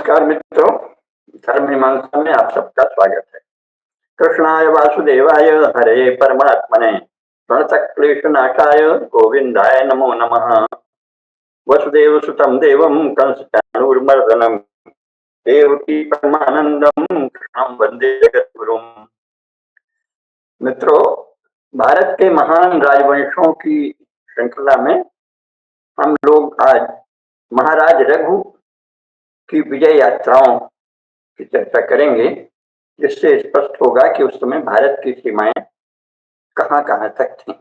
नमस्कार मित्रों, धर्म मीमांसा में आप सबका स्वागत है। कृष्णाय वासुदेवाय हरे परमात्मने प्रणतक्लेशनाशाय गोविंदाय नमो नमः। वसुदेव सुतं देवं कंसचाणूरमर्दनं देवकी परमानंदं कृष्णं वंदे जगद्गुरुं। मित्रों, भारत के महान राजवंशों की श्रृंखला में हम लोग आज महाराज रघु की विजय यात्राओं की चर्चा करेंगे, जिससे स्पष्ट होगा कि उस समय भारत की सीमाएं कहां कहां तक थीं।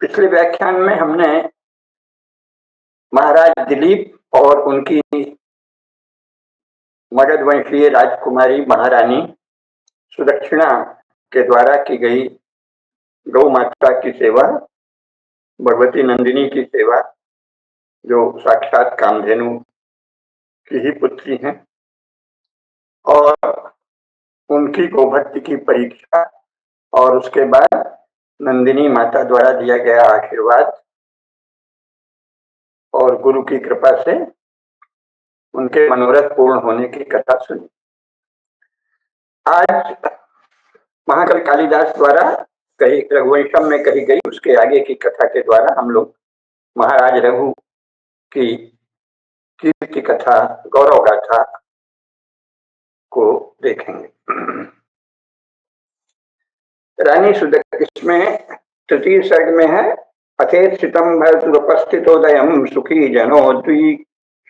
पिछले व्याख्यान में हमने महाराज दिलीप और उनकी मगध वंशीय राजकुमारी महारानी सुदक्षिणा के द्वारा की गई गौ माता की सेवा, भगवती नंदिनी की सेवा, जो साक्षात कामधेनु की ही पुत्री हैं, और उनकी गोभक्ति की परीक्षा, और उसके बाद नंदिनी माता द्वारा दिया गया आशीर्वाद और गुरु की कृपा से उनके मनोरथ पूर्ण होने की कथा सुनी। आज महाकवि कालिदास द्वारा कही रघुवंशम में कही गई उसके आगे की कथा के द्वारा हम लोग महाराज रघु की कीर्ति कथा, गौरव गाथा को देखेंगे। रानी सुदक्षिणा, इसमें तृतीय सर्ग में है, अथेक्षितम भरतुरुपस्थितोदयं सुखी जनो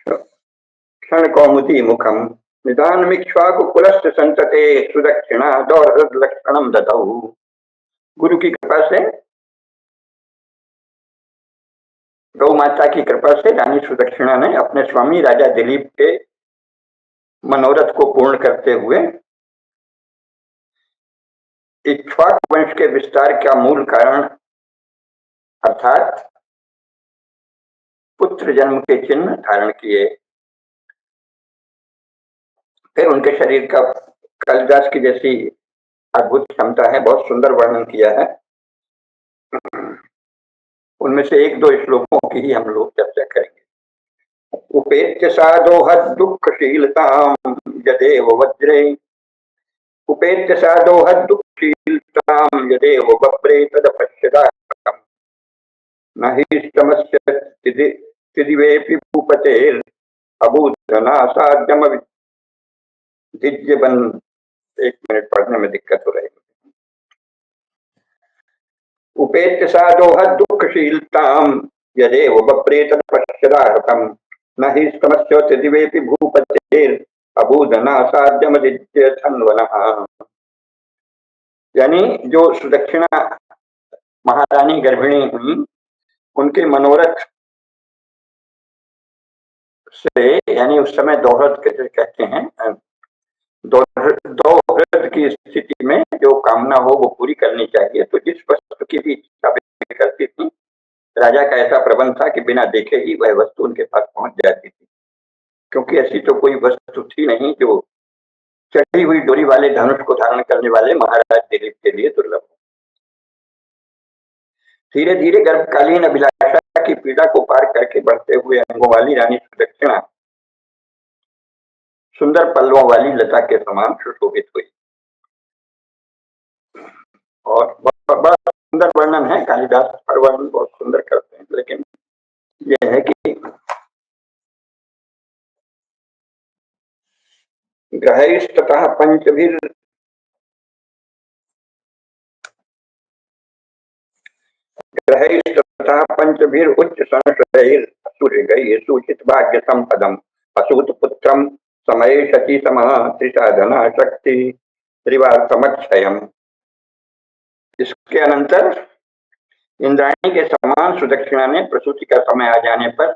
क्षण कौमुदी मुखम निदानमिक्ष्वाकुकुलस्य संतते सुदक्षिणा दौर्हृद लक्षणम दतौ। गुरु की कृपा से, गौ माता की कृपा से रानी सुदक्षिणा ने अपने स्वामी राजा दिलीप के मनोरथ को पूर्ण करते हुए इक्ष्वाकु वंश के विस्तार का मूल कारण अर्थात पुत्र जन्म के चिन्ह धारण किए। फिर उनके शरीर का कालिदास की जैसी अद्भुत क्षमता है, बहुत सुंदर वर्णन किया है। उनमें से एक दो श्लोकों की ही हम लोग चर्चा करेंगे। उपेत्य सादोहद दुःखशीलतां यदेव वज्रे, उपेत्य सादोहद दुःखशीलतां यदेव बभ्रे तदपश्यदाहं न हि स्तमस्य तिदिवेपि भूपतेर् अबूधनासाद्यम विद्यबन। एक मिनट पढ़ने में दिक्कत हो रही है। उपेत्य सादोहद दुःखशीलतां यदेव बभ्रे तदपश्यदाहं न हि स्तमस्य तिदिवेपि भूपतेर् अबूधनासाद्यम विद्यधन्वनः। यानी जो सुदक्षिणा महारानी गर्भिणी हुई, उनके मनोरथ से, यानी उस समय दोहरद कहते हैं, दोहरद की स्थिति में जो कामना हो वो पूरी करनी चाहिए। तो जिस वस्तु की भी इच्छा करती थी, राजा का ऐसा प्रबंध था कि बिना देखे ही वह वस्तु उनके पास पहुंच जाती थी, क्योंकि ऐसी तो कोई वस्तु थी नहीं जो चढ़ी हुई डोरी वाले धनुष को धारण करने वाले महाराज दिलीप के लिए दुर्लभ हो। धीरे धीरे गर्भकालीन अभिलाषा की पीड़ा को पार करके बढ़ते हुए अंगों वाली रानी सुदक्षिणा सुंदर पल्लवों वाली लता के समान सुशोभित हुई। और बड़ा सुंदर वर्णन है, कालिदास हर वर्णन बहुत सुंदर करते हैं, लेकिन यह है कि ग्रहैस्ततः पंचभिर ग्रहैस्ततः पंचभिर उच्च संशयैर सूर्यगैः सूचित भाग्य संपदम असूत पुत्रम समय शची समः त्रिसाधना शक्ति त्रिवासमक्षयम्। इसके अनंतर इंद्राणी के समान सुदक्षिणा ने प्रसूति का समय आ जाने पर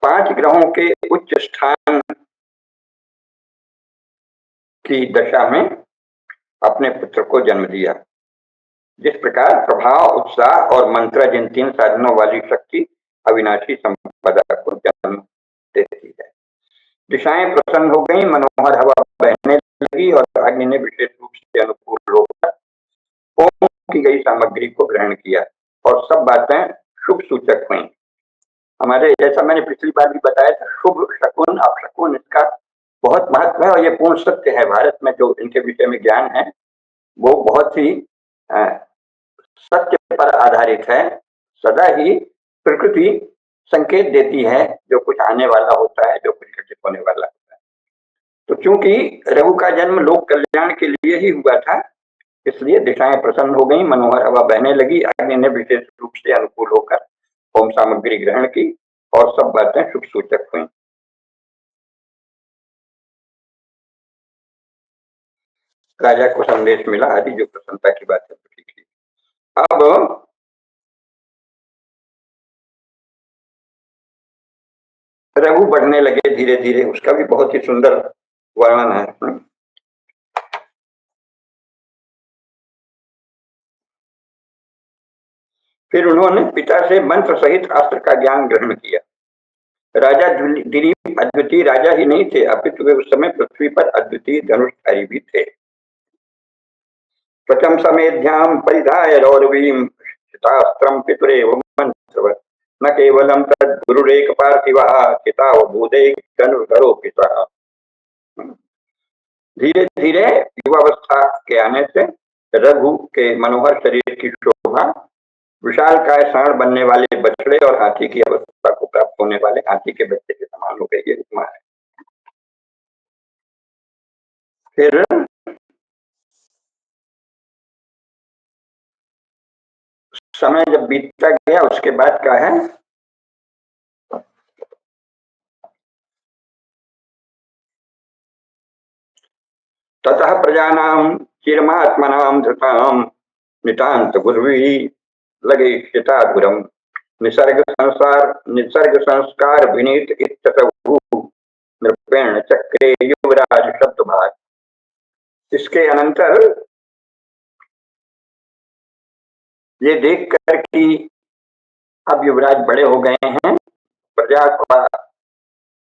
5 ग्रहों के उच्च स्थान की दशा में अपने पुत्र को जन्म दिया। जिस प्रकार प्रभाव, उत्साह और मंत्र, जिन 3 साधनों वाली शक्ति अविनाशी संपदा को जन्म देती है। दिशाएं प्रसन्न हो गई, मनोहर हवा बहने लगी और अग्नि ने विशेष रूप से अनुकूल होकर होम की गई सामग्री को ग्रहण किया और सब बातें शुभ सूचक हुई। हमारे जैसा मैंने पिछली बार भी बताया था, शुभ शकुन अपशकुन इसका बहुत महत्व है और ये पूर्ण सत्य है। भारत में जो इनके विषय में ज्ञान है वो बहुत ही सत्य पर आधारित है। सदा ही प्रकृति संकेत देती है जो कुछ आने वाला होता है, जो कुछ घटित होने वाला होता है। तो चूंकि रघु का जन्म लोक कल्याण के लिए ही हुआ था, इसलिए दिशाएं प्रसन्न हो गई, मनोहर हवा बहने लगी, अग्नि ने विशेष रूप से अनुकूल होकर होम सामग्री ग्रहण की और सब बातें शुभ सूचक हुई। राजा को संदेश मिला आदि जो प्रसन्नता की बात है ठीक थी। अब रघु बढ़ने लगे धीरे धीरे, उसका भी बहुत ही सुंदर वर्णन है। फिर उन्होंने पिता से मंत्र सहित अस्त्र का ज्ञान ग्रहण किया। राजा दिलीप अद्वितीय राजा ही नहीं थे, अपितु वे उस समय पृथ्वी पर अद्वितीय धनुषधारी भी थे। प्रथम समेध्याम परिधाय रौरवीम चितास्त्रम पितुरेव मंत्रवत् न केवलम तद गुरुरेक पार्थिवः चिताव भूदेक धनुर्धरो पिता। धीरे धीरे युवावस्था के आने से रघु के मनोहर शरीर की शोभा विशाल काय साण बनने वाले बछड़े और हाथी की अवस्था को प्राप्त होने वाले हाथी के बच्चे के समान हो गई, ये उपमा है। फिर समय जब बीतता गया उसके बाद का है ततः प्रजानाम चिरमात्मनाम धृताम नितांत गुरुवी लगे शिताधुरम निसर्ग संस्कार विनीत इत्यसहु नृपेण चक्रे युवराज शब्द भाग। इसके अनंतर ये देख कर कि अब युवराज बड़े हो गए हैं, प्रजा का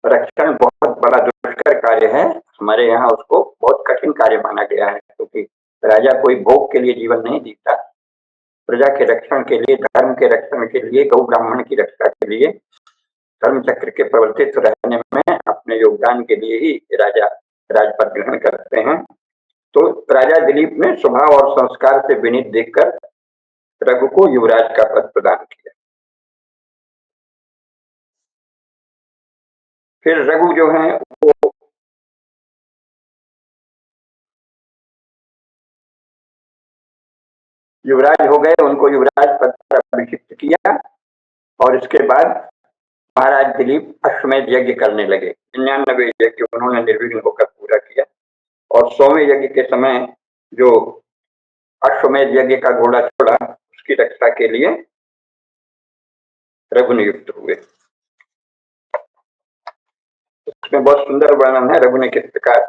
रक्षण बहुत बड़ा दुष्कर कार्य है, हमारे यहाँ उसको बहुत कठिन कार्य माना गया है, क्योंकि राजा कोई भोग के लिए जीवन नहीं जीता, प्रजा के रक्षण के लिए, धर्म के रक्षण के लिए, गौ ब्राह्मण की रक्षा के लिए, धर्म चक्र के प्रवर्तित रहने में अपने योगदान के लिए ही राजा राजपद ग्रहण करते हैं। तो राजा दिलीप ने स्वभाव और संस्कार से विनीत देखकर रघु को युवराज का पद प्रदान किया। फिर रघु जो है वो युवराज हो गए, उनको युवराज पद पर अभिषिक्त किया और इसके बाद महाराज दिलीप अश्वमेध यज्ञ करने लगे। 99 यज्ञ उन्होंने निर्विघ्न होकर पूरा किया और 100वें यज्ञ के समय जो अश्वमेध यज्ञ का घोड़ा छोड़ा, उसकी रक्षा के लिए रघु नियुक्त हुए। उसमें बहुत सुंदर वर्णन है रघु ने किस प्रकार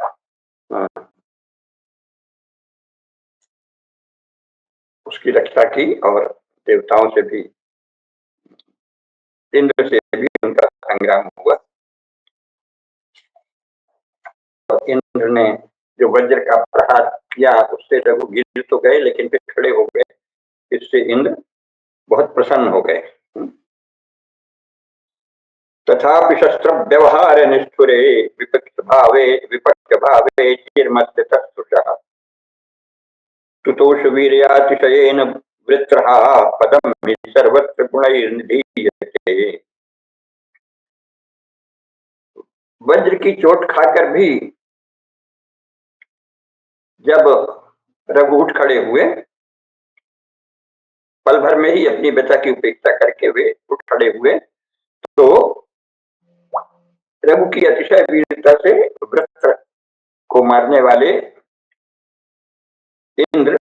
उसकी रक्षा की और देवताओं से भी, इंद्र से भी उनका संग्राम हुआ। और इंद्र ने जो वज्र का प्रहार किया उससे रघु गिर तो गए लेकिन फिर खड़े हो गए, इससे इंद्र बहुत प्रसन्न हो गए। तथापि शस्त्र व्यवहार निष्ठुरे विपक्ष भावे चिरमस्य तत्सुषः तुतोष वीर्यातिशयेन वृत्रः पदम सर्वत्र गुणैर्निधीयते। वज्र की चोट खाकर भी जब रघु उठ खड़े हुए, पल भर में ही अपनी व्यथा की उपेक्षा करके वे उठ खड़े हुए, तो रघु की अतिशय वीरता से वृत्र को मारने वाले इंद्र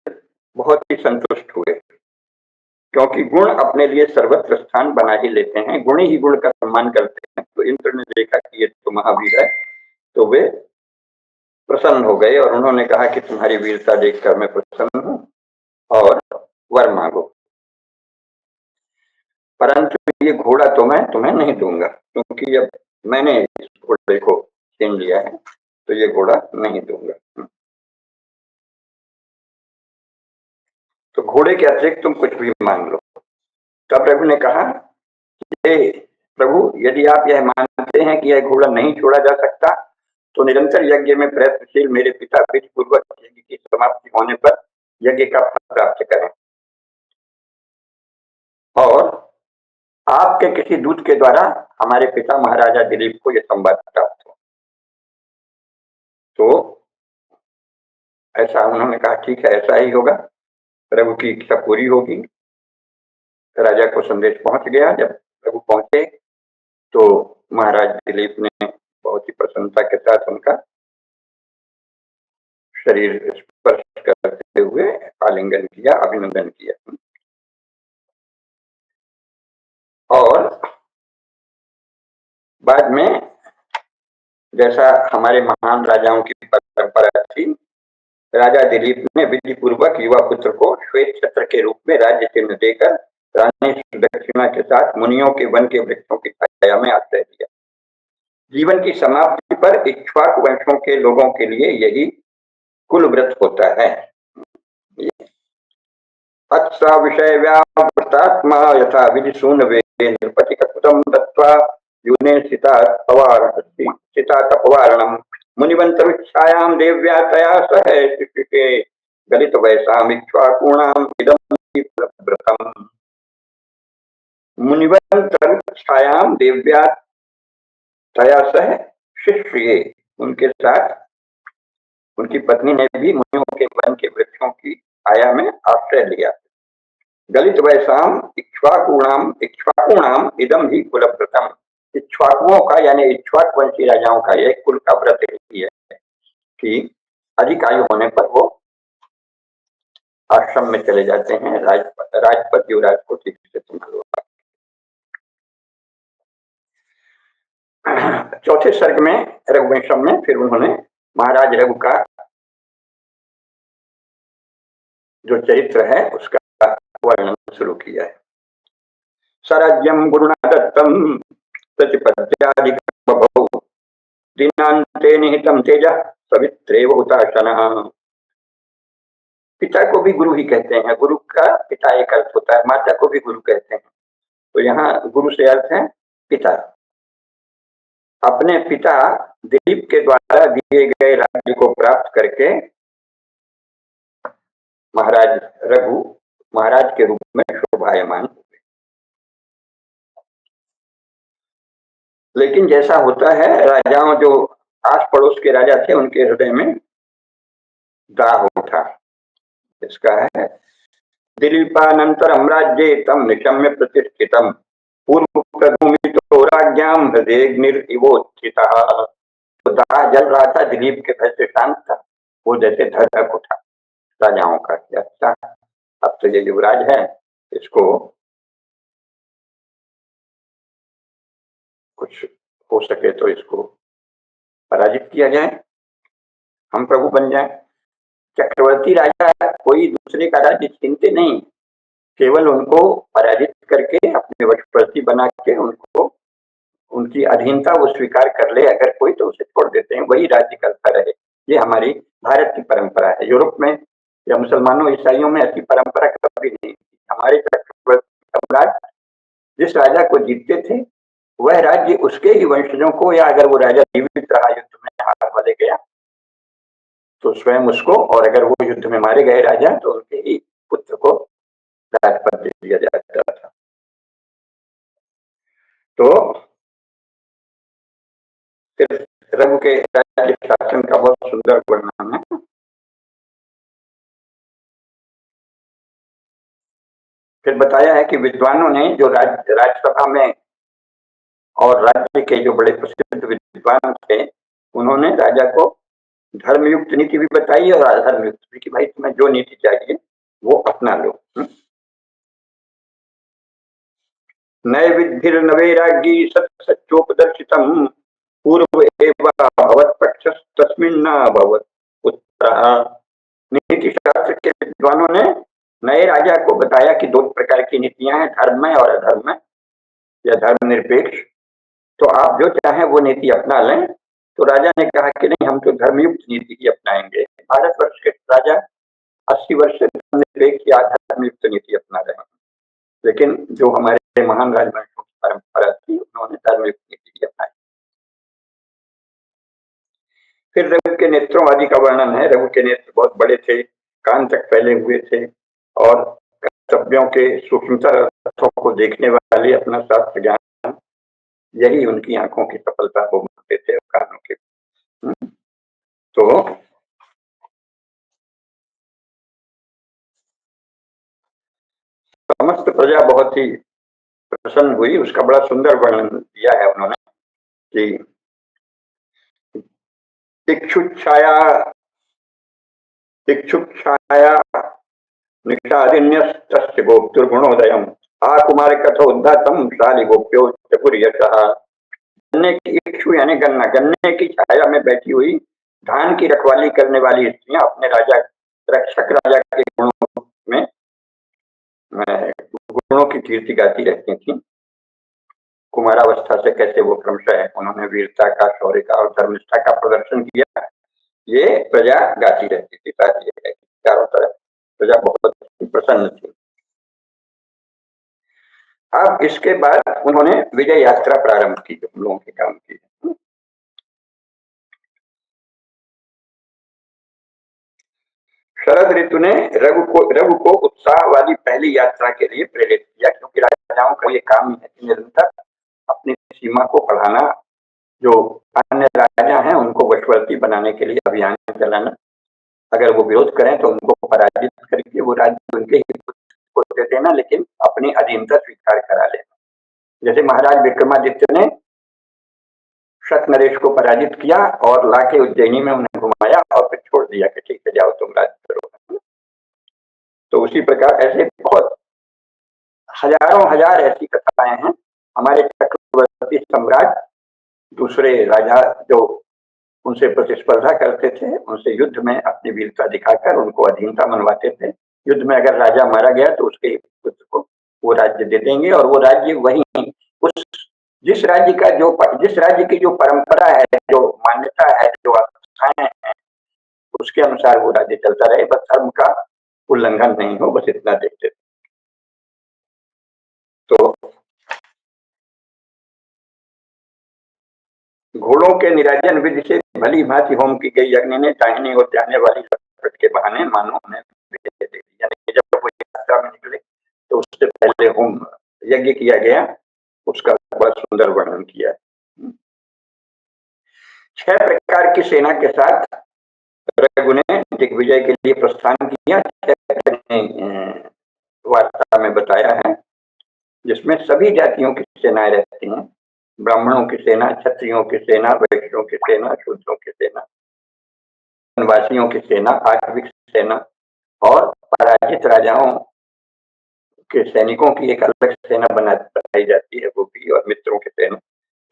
बहुत ही संतुष्ट हुए, क्योंकि गुण अपने लिए सर्वत्र स्थान बना ही लेते हैं, गुण ही गुण का सम्मान करते हैं। तो इंद्र ने देखा कि ये तो महावीर है, तो वे प्रसन्न हो गए और उन्होंने कहा कि तुम्हारी वीरता देखकर मैं प्रसन्न हूं और वर मांगो, परंतु ये घोड़ा तो मैं तुम्हें नहीं दूंगा, क्योंकि अब मैंने इस घोड़े को छीन लिया है, तो ये घोड़ा नहीं दूंगा। तो घोड़े के अतिरिक्त तुम कुछ भी मांग लो। तब रघु ने कहा, प्रभु, यदि आप यह मानते हैं कि यह घोड़ा नहीं छोड़ा जा सकता, तो निरंतर यज्ञ में प्रयत्नशील मेरे पिता विधि पूर्वक यज्ञ की समाप्ति होने पर यज्ञ का फल प्राप्त करें और आपके किसी दूत के द्वारा हमारे पिता महाराजा दिलीप को यह संवाद प्राप्त हो। तो ऐसा उन्होंने कहा, ठीक है, ऐसा ही होगा। प्रभु की इच्छा पूरी होगी। राजा को संदेश पहुंच गया। जब प्रभु पहुंचे तो महाराज दिलीप ने बहुत ही प्रसन्नता के साथ उनका शरीर स्पर्श करते हुए आलिंगन किया, अभिनंदन किया। और बाद में जैसा हमारे महान राजाओं की परंपरा थी, राजा दिलीप ने विधि पूर्वक युवा पुत्र को श्वेत छत्र के रूप में राज्य चिन्ह देकर रानी सुदक्षिणा के साथ मुनियों के वन के वृक्षों की छाया में आश्रय दिया। जीवन की समाप्ति पर इक्ष्वाकु वंशों के लोगों के लिए यही कुल व्रत होता है। अच्छा विषय व्यावृतात्मा यथा विधि सूनवे नृपति ककुटम दत्वा यूने सीता तपवारणम मुनिवंतमिच्छायां देव्या तया सह शिष्यके गलित वैसाम इक्ष्वाकूणाम इदं व्रतम। मुनिवंतमिच्छायां देव्या तया सह शिष्ये, उनके साथ उनकी पत्नी ने भी मुनियों के वन के वृक्षों की छाया में आश्रय लिया। गलित वैसाम इक्ष्वाकूणाम इदम ही कुलव्रतम। इक्ष्वाकुओं का यानी इक्ष्वाक वंशी राजाओं का यह कुल का व्रत ही है कि अधिक आयु होने पर वो आश्रम में चले जाते हैं, राजपद युवराज को ठीक से संभालवा। चौथे सर्ग में रघुवंशम में फिर उन्होंने महाराज रघु का जो चरित्र है उसका वर्णन शुरू किया है। सराज्यम गुरुणा दत्तम प्रतिपद्याधिकं बभौ दिनान्ते निहितं तेजः सवित्रेव हुताशनः। पिता को भी गुरु ही कहते हैं। गुरु का पिता एक अर्थ होता है, माता को भी गुरु कहते हैं। तो यहाँ गुरु से अर्थ है पिता। अपने पिता दिलीप के द्वारा दिए गए राज्य को प्राप्त करके महाराज रघु महाराज के रूप में शोभायमान हुए। लेकिन जैसा होता है, राजाओं जो आस पड़ोस के राजा थे उनके हृदय में दाह उठा। इसका है दिलीपानंतरम राज्ये तम निशम्य प्रतिष्ठितम पूर्व प्रभूमितो राज्ञाम हृदयग्निरिवोत्थितः। तो दाह जल रहा था, दिलीप के भय से शांत था, वो जैसे धड़क उठा राजाओं का। अच्छा, अब तो ये युवराज है, इसको कुछ हो सके तो इसको पराजित किया जाए, हम प्रभु बन जाए। चक्रवर्ती राजा कोई दूसरे का राज्य छीनते नहीं, केवल उनको पराजित करके अपने वशवर्ती बना के उनको उनकी अधीनता वो स्वीकार कर ले अगर कोई, तो उसे छोड़ देते हैं, वही राज्य करता रहे। ये हमारी भारत की परंपरा है। यूरोप में या मुसलमानों ईसाइयों में ऐसी परंपरा कभी नहीं थी। हमारे चक्रवर्ती सम्राट जिस राजा को जीतते थे वह राज्य उसके ही वंशजों को, या अगर वो राजा जीवित रहा युद्ध में हार वाले गया तो स्वयं उसको, और अगर वो युद्ध में मारे गए राजा तो उनके ही पुत्र को राजपद दे दिया जाता था। तो फिर रघु के राज्य शासन का बहुत सुंदर वर्णन है। फिर बताया है कि विद्वानों ने जो राज्यसभा में और राज्य के जो बड़े प्रसिद्ध विद्वान थे उन्होंने राजा को धर्मयुक्त नीति भी बताई और अधर्मयुक्त भी, कि भाई तुम्हें जो नीति चाहिए वो अपना लो। नैविद्धिर्नवैराग्यी सच्चोपदर्शितम् पूर्व एव भवत्पक्षः तस्मिन् न भवत् उत्तरः। नीति शास्त्र के विद्वानों ने नए राजा को बताया कि दो प्रकार की नीतियां हैं, धर्ममय और अधर्ममय या धर्मनिरपेक्ष। तो आप जो चाहें वो नीति अपना लें। तो राजा ने कहा कि नहीं, हम तो धर्मयुक्त नीति ही अपनाएंगे। भारतवर्ष के राजा 80 वर्ष से धर्मनिरपेक्ष या धर्मयुक्त नीति अपना रहे हैं। लेकिन जो हमारे महान राजवंशों की परंपरा थी उन्होंने फिर रघु के नेत्रों आदि का वर्णन है। रघु के नेत्र बहुत बड़े थे, कान तक फैले हुए थे और कर्तव्यों के सूक्ष्मता अर्थों को देखने वाले अपना शास्त्र ज्ञान, यही उनकी आंखों की सफलता को मानते थे कानों के। तो समस्त प्रजा बहुत ही प्रसन्न हुई। उसका बड़ा सुंदर वर्णन दिया है उन्होंने कि इक्षुच्छाया निषादिन्यस्तस्य गोप्तुर्गुणोदयम् आकुमार कथोद्धतम शाली गोप्यो चतुर्यशः। गन्ने की इक्षु यानी गन्ना, गन्ने की छाया में बैठी हुई धान की रखवाली करने वाली स्त्रियां अपने राजा, रक्षक राजा के गुणों में गुणों की कीर्ति गाती रहती थी। कुमारावस्था से कैसे वो क्रमशः उन्होंने वीरता का, शौर्य का और धर्मनिष्ठा का प्रदर्शन किया, ये प्रजा गाती रहती थी। चारों तरफ प्रजा बहुत प्रसन्न थी। अब इसके बाद उन्होंने विजय यात्रा प्रारंभ की, जो हम लोगों के काम की। शरद ऋतु ने रघु को उत्साह वाली पहली यात्रा के लिए प्रेरित किया, क्योंकि राजाओं का ये काम है कि निरंतर अपनी सीमा को बढ़ाना, जो अन्य राजा हैं उनको वशवर्ती बनाने के लिए अभियान चलाना। अगर वो विरोध करें तो उनको पराजित करके वो राज्य उनके ही को दे देना, लेकिन अपनी अधीनता स्वीकार करा लेना। जैसे महाराज विक्रमादित्य ने शक नरेश को पराजित किया और लाके उज्जैनी में उन्हें घुमाया और फिर छोड़ दिया कि ठीक है जाओ तुम राज्य करो। तो उसी प्रकार ऐसे बहुत हजारों हजार ऐसी कथाएं हैं। हमारे चक्रवर्ती सम्राट दूसरे राजा जो उनसे प्रतिस्पर्धा करते थे, उनसे युद्ध में अपनी वीरता दिखाकर उनको अधीनता मनवाते थे। युद्ध में अगर राजा मारा गया तो उसके पुत्र को वो राज्य दे देंगे, और वो राज्य वही उस जिस राज्य की जो परंपरा है, जो मान्यता है, जो आस्थाएं हैं, उसके अनुसार वो राज्य चलता रहे, बस धर्म का उल्लंघन नहीं हो, बस इतना देखते थे। तो घोड़ों के निराजन विधि से भली भांति होम की गई अग्नि ने दाहिनी ओर जाने वाली लपट के बहाने मानो उन्हें दे दी। यानी जब वो यात्रा में निकले तो उससे पहले होम यज्ञ किया गया, उसका बहुत सुंदर वर्णन किया। 6 प्रकार की सेना के साथ रघु ने दिग्विजय के लिए प्रस्थान किया। वार्ता में बताया है, जिसमें सभी जातियों की सेनाएं रहती हैं। ब्राह्मणों की सेना, क्षत्रियों की सेना, वैश्यों की सेना, शूद्रों की सेना, वनवासियों की सेना, आठविक सेना और पराजित राजाओं के सैनिकों की एक अलग सेना बनाई जाती है, गोपी और मित्रों की सेना।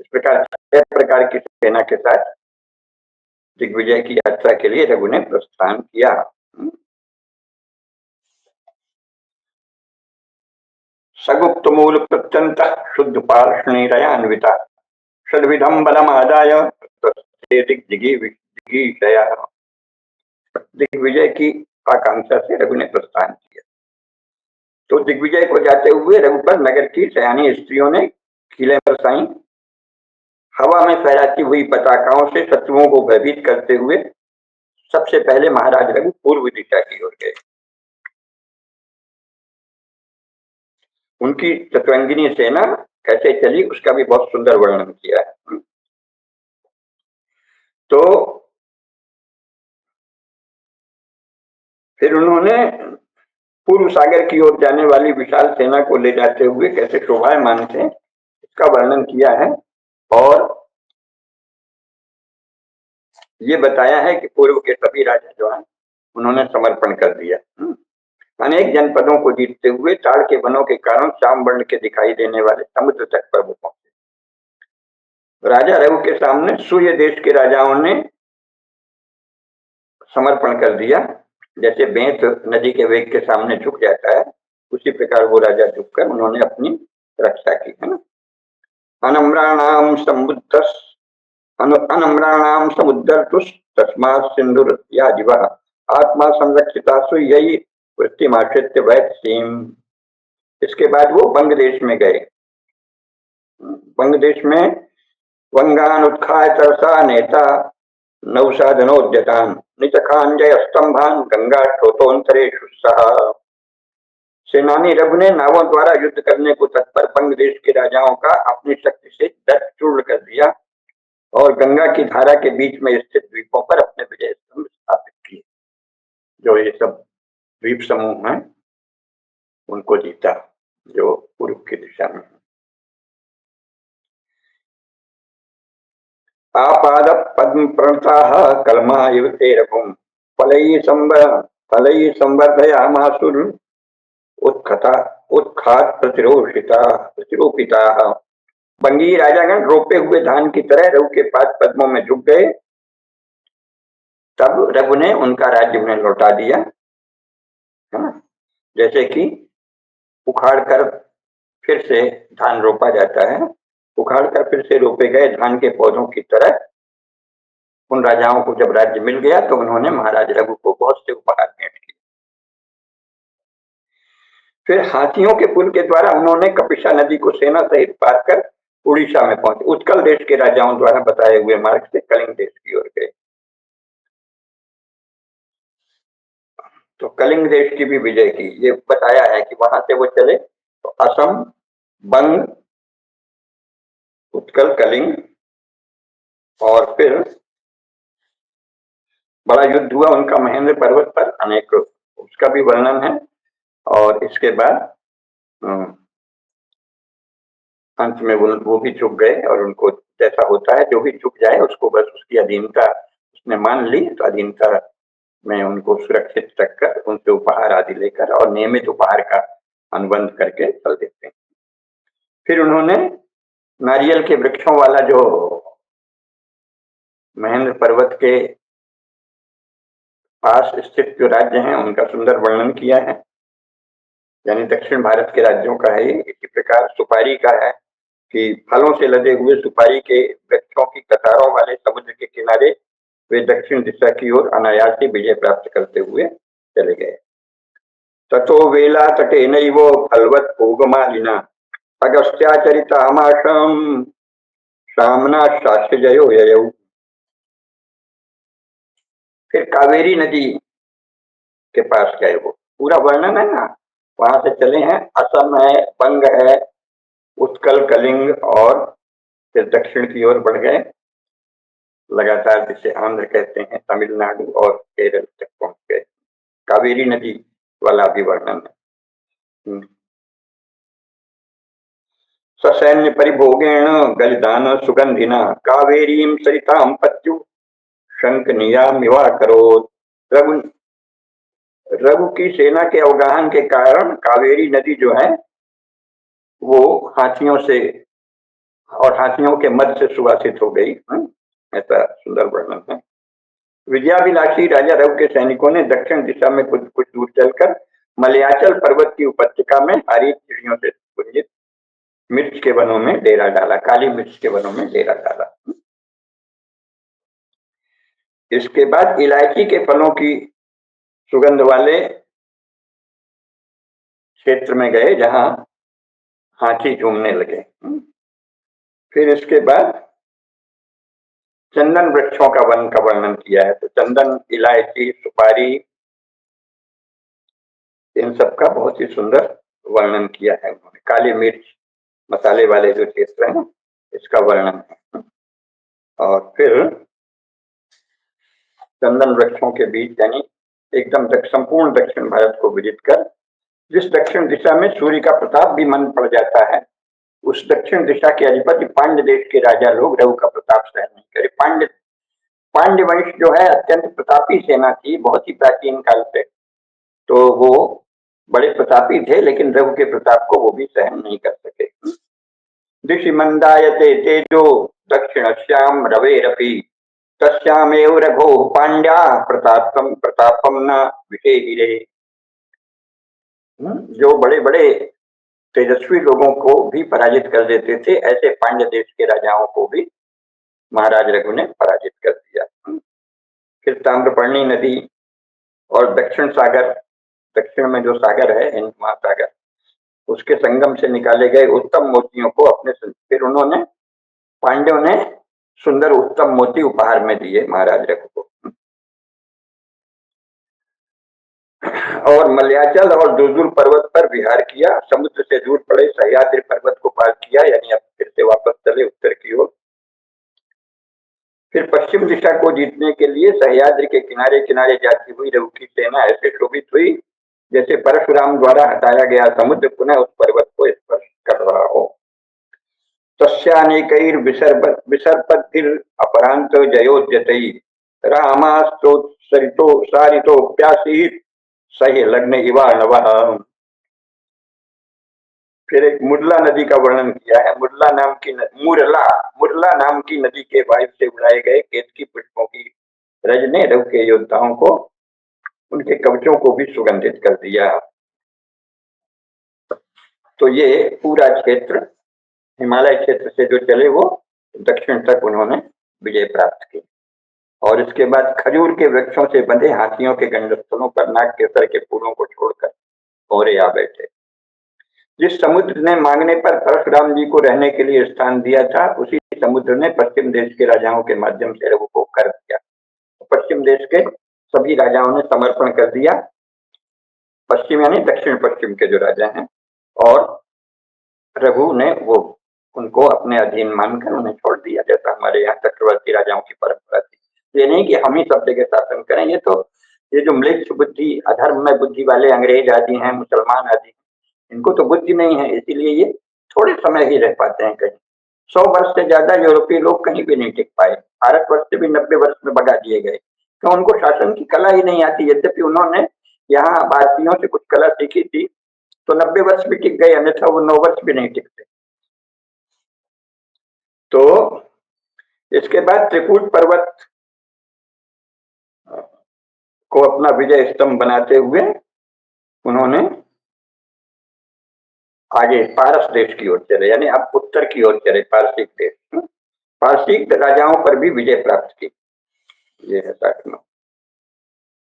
इस प्रकार 6 प्रकार की सेना के साथ दिग्विजय की यात्रा के लिए रघु ने प्रस्थान किया। सगुप्त मूल प्रत्यंत शुद्ध पार्षणीरयान्विता षड्विधम बलमादाय दिग्विजय की आकांक्षा से रघु ने प्रस्थान किया। तो दिग्विजय को जाते हुए रघुपर नगर की सयानी स्त्रियों ने किले पर साई हवा में फहराती हुई पताकाओं से शत्रुओं को भयभीत करते हुए सबसे पहले महाराज रघु पूर्व दिशा की ओर गए। उनकी चतुरंगिनी सेना कैसे चली उसका भी बहुत सुंदर वर्णन किया है। तो फिर उन्होंने पूर्व सागर की ओर जाने वाली विशाल सेना को ले जाते हुए कैसे शोभायमान थे इसका वर्णन किया है, और ये बताया है कि पूर्व के सभी राजा जो हैं उन्होंने समर्पण कर दिया। अनेक जनपदों को जीतते हुए ताड़ के वनों के कारण श्याम वर्ण के दिखाई देने वाले समुद्र तट पर वो पहुंचे। राजा रघु के सामने सूर्य देश के राजाओं ने समर्पण कर दिया। जैसे बेंत नदी के वेग के सामने झुक जाता है, उसी प्रकार वो राजा झुककर उन्होंने अपनी रक्षा की, है ना। अनम्राणाम समुद्रतुष तस्मात् सिंधुर या दिवा आत्मा संरक्षितासु यही वृत्तिमाश्रित्य वैत्सीम। इसके बाद वो बंग देश में गए। बंग देश में वंगान उत्खाय तरसा नेता नौसाधनोद्यतान् निचखांजय स्तंभान गंगा स्रोतोन्तरेषु सह। सेनानी रघु ने नावों द्वारा युद्ध करने को तत्पर बंग देश के राजाओं का अपनी शक्ति से दर्द चूर्ण कर दिया और गंगा की धारा के बीच में स्थित द्वीपों पर अपने विजय स्तंभ स्थापित किए। जो ये सब द्वीप समूह हैं उनको जीता जो पूर्व की दिशा में। आपाद पद्म प्रणता कलमा युवते रघुम फलई संवर्धयामासुर उत्खता उत्खात प्रतिरूपिता। बंगी राजागण रोपे हुए धान की तरह रघु के पास पद्मों में झुक गए। तब रघु ने उनका राज्य उन्हें लौटा दिया, है ना। जैसे कि उखाड़ कर फिर से धान रोपा जाता है, उखाड़ कर फिर से रोपे गए धान के पौधों की तरह उन राजाओं को जब राज्य मिल गया तो उन्होंने महाराज रघु को बहुत से उपहार भेंट किए। फिर हाथियों के पुल के द्वारा उन्होंने कपिशा नदी को सेना सहित पार कर उड़ीसा में पहुंचे। उत्कल देश के राजाओं द्वारा बताए हुए मार्ग से कलिंग देश की ओर गए। तो कलिंग देश की भी विजय की ये बताया है कि वहां से वो चले तो असम, बंग, उत्कल, कलिंग और फिर बड़ा युद्ध हुआ उनका महेंद्र पर्वत पर, अनेक उसका भी वर्णन है। और इसके बाद अंत में वो भी झुक गए और उनको जैसा होता है जो भी झुक जाए उसको बस उसकी अधीनता उसने मान ली तो अधीनता में उनको सुरक्षित रखकर उनसे उपहार आदि लेकर और नियमित उपहार का अनुबंध करके चल देते हैं। फिर उन्होंने नारियल के वृक्षों वाला जो महेंद्र पर्वत के पास स्थित जो राज्य हैं उनका सुंदर वर्णन किया है। यानी दक्षिण भारत के राज्यों का है। इसी प्रकार सुपारी का है कि फलों से लदे हुए सुपारी के वृक्षों की कतारों वाले समुद्र के किनारे वे दक्षिण दिशा की ओर अनायास ही विजय प्राप्त करते हुए चले गए। ततो वेला तटे नैवो फलवत पूगमालिना अगस्त्याचरितामाशम सामना साक्ष्य जयो ययौ। फिर कावेरी नदी के पास गए, वो पूरा वर्णन है ना, वहां से चले हैं। असम है, बंग है, उत्कल, कलिंग और फिर दक्षिण की ओर बढ़ गए लगातार, जिसे आंध्र कहते हैं, तमिलनाडु और केरल तक पहुंच गए। कावेरी नदी वाला भी वर्णन है। ससैन्य परिभोगेण गजदान सुगंधिना कावेरीम सरिताम पत्यु शंखनियामिवा करोत्। रघु की सेना के अवगाहन के कारण कावेरी नदी जो है वो हाथियों से और हाथियों के मद से सुवासित हो गई। ऐसा सुंदर वर्णन है। विजयाभिलाषी राजा रघु के सैनिकों ने दक्षिण दिशा में कुछ कुछ दूर चलकर मलयाचल पर्वत की उपत्यका में हरी चिड़ियों से पुंजित मिर्च के वनों में डेरा डाला, काली मिर्च के वनों में डेरा डाला। इसके बाद इलायची के फलों की सुगंध वाले क्षेत्र में गए जहां हाथी झूमने लगे। फिर इसके बाद चंदन वृक्षों का वन का वर्णन किया है। तो चंदन, इलायची, सुपारी, इन सब का बहुत ही सुंदर वर्णन किया है उन्होंने। काली मिर्च मसाले वाले जो क्षेत्र है इसका वर्णन है। और फिर चंदन वृक्षों के बीच यानी एकदम संपूर्ण दक्षिण भारत को विदित कर जिस दक्षिण दिशा में सूर्य का प्रताप भी मन पड़ जाता है उस दक्षिण दिशा के अधिपति पांड्य देश के राजा लोग रघु का प्रताप सहन नहीं करे। पांड्य वंश जो है अत्यंत प्रतापी सेना थी बहुत ही प्राचीन काल से, तो वो बड़े प्रतापी थे, लेकिन रघु के प्रताप को वो भी सहन नहीं कर सके। दिशि मंदायते तेजो दक्षिणश्याम रवेरपि तस्यामेव रघो पांड्या प्रतापम न विषेहिरे। जो बड़े बड़े तेजस्वी लोगों को भी पराजित कर देते थे, ऐसे पांड्य देश के राजाओं को भी महाराज रघु ने पराजित कर दिया। फिर ताम्रपर्णी नदी और दक्षिण सागर, दक्षिण में जो सागर है हिंद महासागर, उसके संगम से निकाले गए उत्तम मोतियों को अपने फिर उन्होंने पांड्यों ने सुंदर उत्तम मोती उपहार में दिए महाराज रघु को। और मलयाचल और दुलदुल पर्वत पर विहार किया, समुद्र से दूर पड़े सह्याद्री पर्वत को पार किया, यानी अब फिर से वापस चले उत्तर की ओर। फिर पश्चिम दिशा को जीतने के लिए सह्याद्री के किनारे किनारे जाती हुई रघु की सेना ऐसे शोभित हुई जैसे परशुराम द्वारा हटाया गया समुद्र पुनः उस पर्वत को स्पर्श कर रहा हो। तस्यानेकैर विसर्पद्भिर अपरांत जयोद्यतैः रामास्त्रोत्सरितो सारितोप्यासीत् सह्य लग्न इवाणवः। फिर एक मुरला नदी का वर्णन किया है। मुरला नाम की नदी के वायु से उड़ाए गए केतकी पुष्पों की रज ने रघु के योद्धाओं को, उनके कवचों को भी सुगंधित कर दिया। तो ये पूरा क्षेत्र, हिमालय क्षेत्र से जो चले वो दक्षिण तक उन्होंने विजय प्राप्त की। और इसके बाद खजूर के वृक्षों से बंधे हाथियों के गंडस्थलों पर नाग केसर के फूलों को छोड़कर औरे आ बैठे। जिस समुद्र ने मांगने पर परशुराम जी को रहने के लिए स्थान दिया था, उसी समुद्र ने पश्चिम देश के राजाओं के माध्यम से रघु को कर दिया। तो पश्चिम देश के सभी राजाओं ने समर्पण कर दिया, पश्चिम यानी दक्षिण पश्चिम के जो राजा हैं, और रघु ने वो उनको अपने अधीन मानकर उन्हें छोड़ दिया, जैसा हमारे यहाँ चक्रवर्ती राजाओं की परंपरा थी। ये नहीं कि हम ही सब जगह शासन करें। ये जो म्लेच्छ बुद्धि, अधर्म में बुद्धि वाले अंग्रेज आदि हैं, मुसलमान आदि, इनको तो बुद्धि नहीं है, इसीलिए ये थोड़े समय ही रह पाते हैं। कहीं 100 वर्ष से ज्यादा यूरोपीय लोग कहीं भी नहीं टिक पाए। भारतवर्ष से भी 90 वर्ष में भगा दिए गए, तो उनको शासन की कला ही नहीं आती। यद्यपि उन्होंने यहाँ भारतीयों से कुछ कला सीखी थी, तो 90 वर्ष भी टिक गए, अन्यथा वो 9 वर्ष भी नहीं टिकते। तो इसके बाद त्रिकूट पर्वत को अपना विजय स्तंभ बनाते हुए उन्होंने आगे पारस देश की ओर चले, यानी अब उत्तर की ओर चले, पारसिक देश। पारसिक राजाओं पर भी विजय प्राप्त की। ये है 60वां।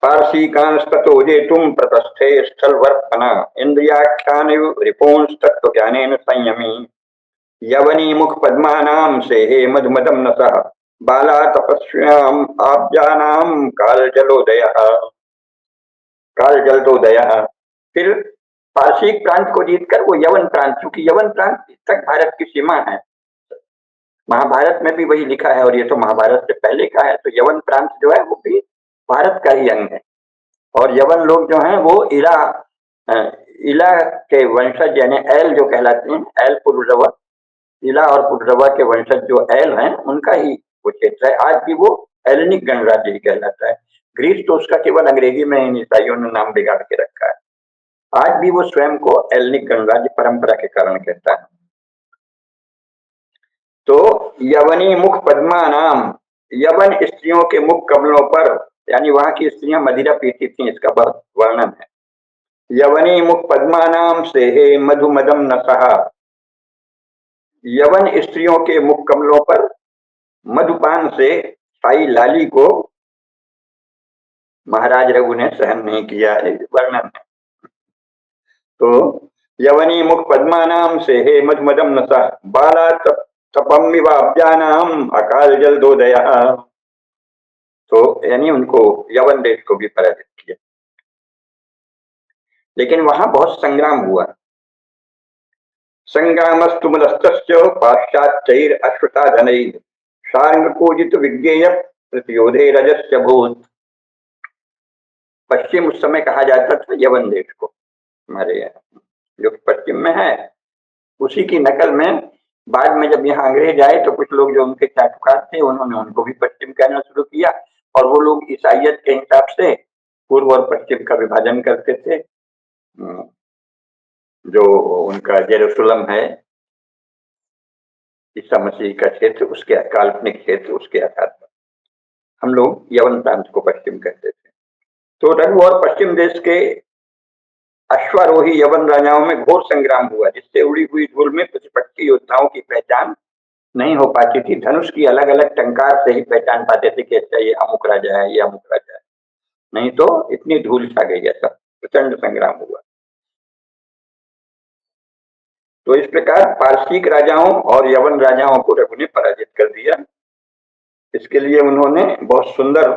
पारसीकांस्ततो जेतुम प्रतस्थे स्थलवर्पण इंद्रियाख्यान रिपुंस्तत्व ज्ञानेन संयमी यवनी मुख पद्मानाम से हे मधुमदम नसः बाला तपस्याम आब्जानाम काल जलोदय। फिर पारसिक प्रांत को जीतकर वो यवन प्रांत, क्योंकि यवन प्रांत तक भारत की सीमा है, महाभारत में भी वही लिखा है, और ये तो महाभारत से पहले का है, तो यवन प्रांत जो है वो भी भारत का ही अंग है। और यवन लोग जो हैं वो इला के वंशज, यानी एल जो कहलाते हैं, एल पुरुरवा, इला और पुरुरवा के वंशज जो एल हैं, उनका ही वो क्षेत्र है। आज भी वो एलेनिक गणराज्य ही कहलाता है। ग्रीस तो उसका केवल अंग्रेजी में इन ईसाइयों ने नाम बिगाड़ के रखा है। आज भी वो स्वयं को एलेनिक गणराज्य परंपरा के कारण कहता है। तो यवनी मुख पद्मा नाम, यवन स्त्रियों के मुख कमलों पर, यानी वहां की स्त्रियां मदिरा पीती थी, इसका बहुत वर्णन है। यवनी मुख पद्मा नाम से हे मधुमदम नसः, यवन स्त्रियों के मुख कमलों पर मधुपान से साई लाली को महाराज रघु ने सहन नहीं किया, वर्णन है। तो यवनी मुख पद्मानाम से हे मधुमदम नसः बाला तपमिवाब्जानाम अकाल जलदोदय। तो यानी उनको यवन देश को भी पराजित किया। लेकिन वहां बहुत संग्राम हुआ। संग्रामस्तुमलस्तस्य पाश्चात्यैर अश्रुताधनैः शार्ङ्गपूजित विज्ञेय प्रतियोधे रजस्य भूत। पश्चिम उस समय कहा जाता था यवन देश को, हमारे यहाँ जो पश्चिम में है उसी की नकल में बाद में जब यहाँ अंग्रेज आए तो कुछ लोग जो उनके चाटुकार थे उन्होंने उनको भी पश्चिम कहना शुरू किया, और वो लोग ईसाइयत के हिसाब से पूर्व और पश्चिम का विभाजन करते थे। जो उनका जेरूसलम है, ईसा मसीह का क्षेत्र, उसके काल्पनिक क्षेत्र, उसके आधार पर हम लोग यवन प्रांत को पश्चिम कहते थे। तो रघु और पश्चिम देश के अश्वारोही यवन राजाओं में घोर संग्राम हुआ, जिससे उड़ी हुई धूल में प्रतिपक्षी योद्धाओं की पहचान नहीं हो पाती थी। धनुष की अलग अलग टंकार से ही पहचान पाते थे कि अच्छा ये अमुक राजा है, ये अमुक राजा है, नहीं तो इतनी धूल छा गई। ऐसा प्रचंड संग्राम हुआ। तो इस प्रकार पारसिक राजाओं और यवन राजाओं को रघु ने पराजित कर दिया। इसके लिए उन्होंने बहुत सुंदर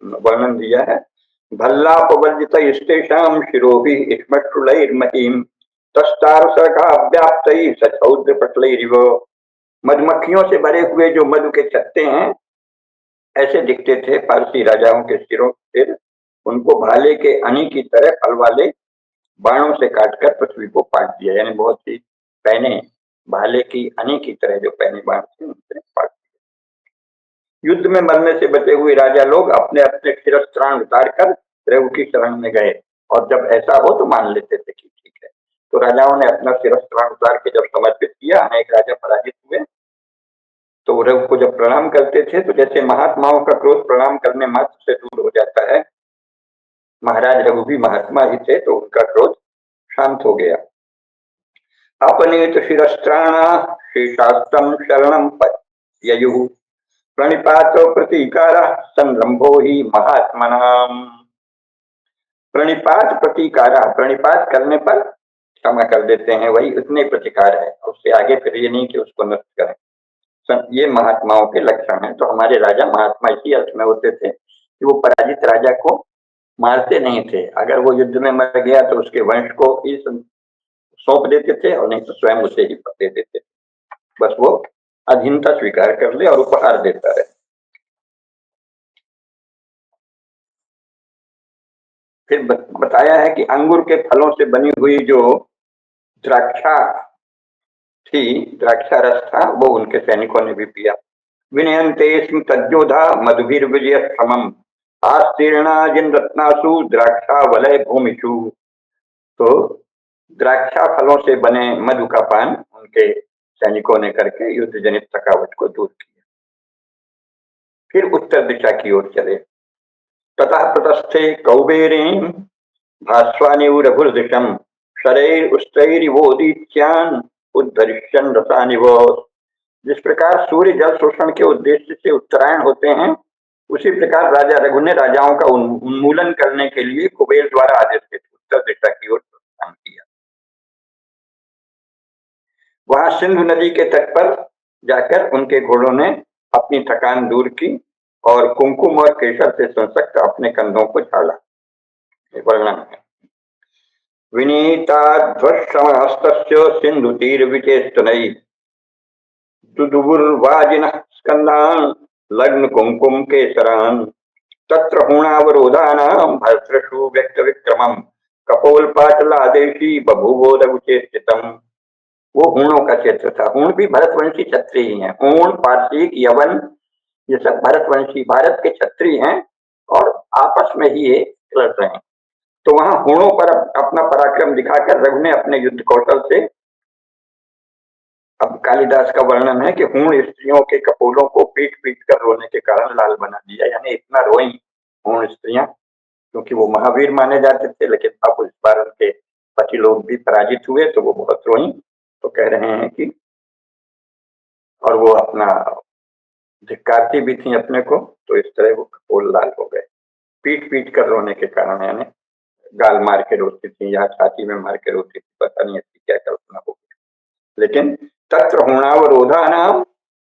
वर्णन दिया है। भल्लापवर्जित स्तेषाम शिरोभि स्मश्रुलैर्महीम तस्तारसघाव्याप्तैः सचौद्रपटलैरिव। मधुमक्खियों से भरे हुए जो मधु के छत्ते हैं ऐसे दिखते थे फारसी राजाओं के सिर। उनको भाले के अनी की तरह फल वाले बाणों से काटकर पृथ्वी को पाट दिया, यानी बहुत ही पहने भाले की अनी की तरह जो पहने बाण थे उनसे पाट दिया। युद्ध में मरने से बचे हुए राजा लोग अपने अपने शिरस्त्राण उतार कर रघु की शरण में गए, और जब ऐसा हो तो मान लेते थे कि ठीक है। तो राजाओं ने अपना शिरस्त्राण उतार के जब समर्पित किया, अनेक राजा पराजित हुए, तो रघु को जब प्रणाम करते थे तो जैसे महात्माओं का क्रोध प्रणाम करने मात्र से दूर हो जाता है, महाराज रघु भी महात्मा ही थे तो उनका क्रोध शांत हो गया। अपनीत शिरस्त्राणा शीशास्त्रम शरणम ययुः प्रणिपात प्रतीकारा संरंभो ही महात्मनाम। प्रणिपात प्रतीकारा, प्रणिपात करने पर क्षमा कर देते हैं, वही उतने प्रतिकार है, उससे आगे फिर ये नहीं कि उसको नष्ट करें। ये महात्माओं के लक्षण हैं। तो हमारे राजा महात्मा इसी अर्थ में होते थे कि वो पराजित राजा को मारते नहीं थे, अगर वो युद्ध में मर गया तो उसके वंश को ही सौंप देते थे, और नहीं तो स्वयं उसे ही दे देते थे। बस वो अधीनता स्वीकार कर ले और उपहार देता रहे। फिर बताया है कि अंगूर के फलों से बनी हुई जो द्राक्षा थी, द्राक्षा रस था, वो उनके सैनिकों ने भी पिया। विनयन्ते स्म तज्जोधा मधुभिर विजय समम आस्तीर्णा जिन रत्नासु द्राक्षा वलय भूमिषु। तो द्राक्षा फलों से बने मधु का पान उनके सैनिकों ने करके युद्ध जनित थकावट को दूर किया। फिर उत्तर दिशा की ओर चले। ततः प्रतस्थे कौबेरीं भास्वानिव रघुर्दिशम शरैर उष्टैरिवोदीच्यान उद्धरिष्यन् रसानिव। जिस प्रकार सूर्य जल शोषण के उद्देश्य से उत्तरायण होते हैं, उसी प्रकार राजा रघु ने राजाओं का उन्मूलन करने के लिए कुबेर द्वारा आदेशित उत्तर दिशा की ओर प्रस्थान किया। वहां सिंधु नदी के तट पर जाकर उनके घोड़ों ने अपनी थकान दूर की और कुमकुम और केसर से संसक्त अपने कंधों को झाड़ा। वर्णन है। विनीताध्वस्तस्य सिंधु तीर विचेष्टनैः दुदुबुर्वाजिनः स्कन्धान् लग्न कुमकुम केसरान् तत्र हूणावरोधानां भर्तृषु व्यक्त विक्रमम् कपोलपाटलादेशी बभूवो रघुचेष्टितम्। वो हूणों का क्षेत्र था। हूण भी भरतवंशी क्षत्रिय ही हैं। हूण, पारसिक, यवन, ये सब भरतवंशी भारत के क्षत्रिय हैं और आपस में ही ये लड़ रहे हैं। तो वहां हूणों पर अपना पराक्रम दिखाकर रघु ने अपने युद्ध कौशल से, अब कालिदास का वर्णन है कि हूण स्त्रियों के कपोलों को पीट पीट कर रोने के कारण लाल बना दिया, यानी इतना रोई हूण स्त्रियां, क्योंकि वो महावीर माने जाते थे, लेकिन अब इस बार उनके पति लोग भी पराजित हुए तो वो बहुत रोई। तो कह रहे हैं कि, और वो अपना धिक्कारती भी थी अपने को, तो इस तरह वो कपोल लाल हो गए पीट पीट कर रोने के कारण, यानी गाल मार के रोती थी या छाती में मार के रोती थी, पता नहीं ऐसी क्या कल्पना होगी। लेकिन तत्र हूणावरोधानां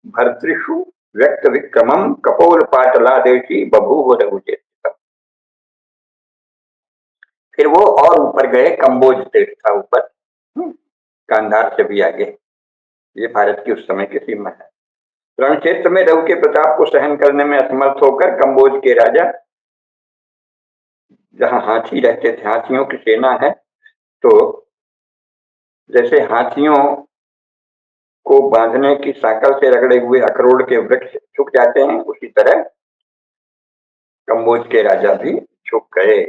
भर्तृषु व्यक्त विक्रमम कपोल पाटलादेशी बभूव रघुचेष्टितम्। फिर वो और ऊपर गए, कंबोज देश था ऊपर, गांधार से भी आगे, ये भारत की उस समय की सीमा है। रण क्षेत्र में रघु के प्रताप को सहन करने में असमर्थ होकर कंबोज के राजा, जहां हाथी रहते थे, हाथियों की सेना है, तो जैसे हाथियों को बांधने की साकल से रगड़े हुए अखरोट के वृक्ष झुक जाते हैं, उसी तरह कंबोज के राजा भी झुक गए।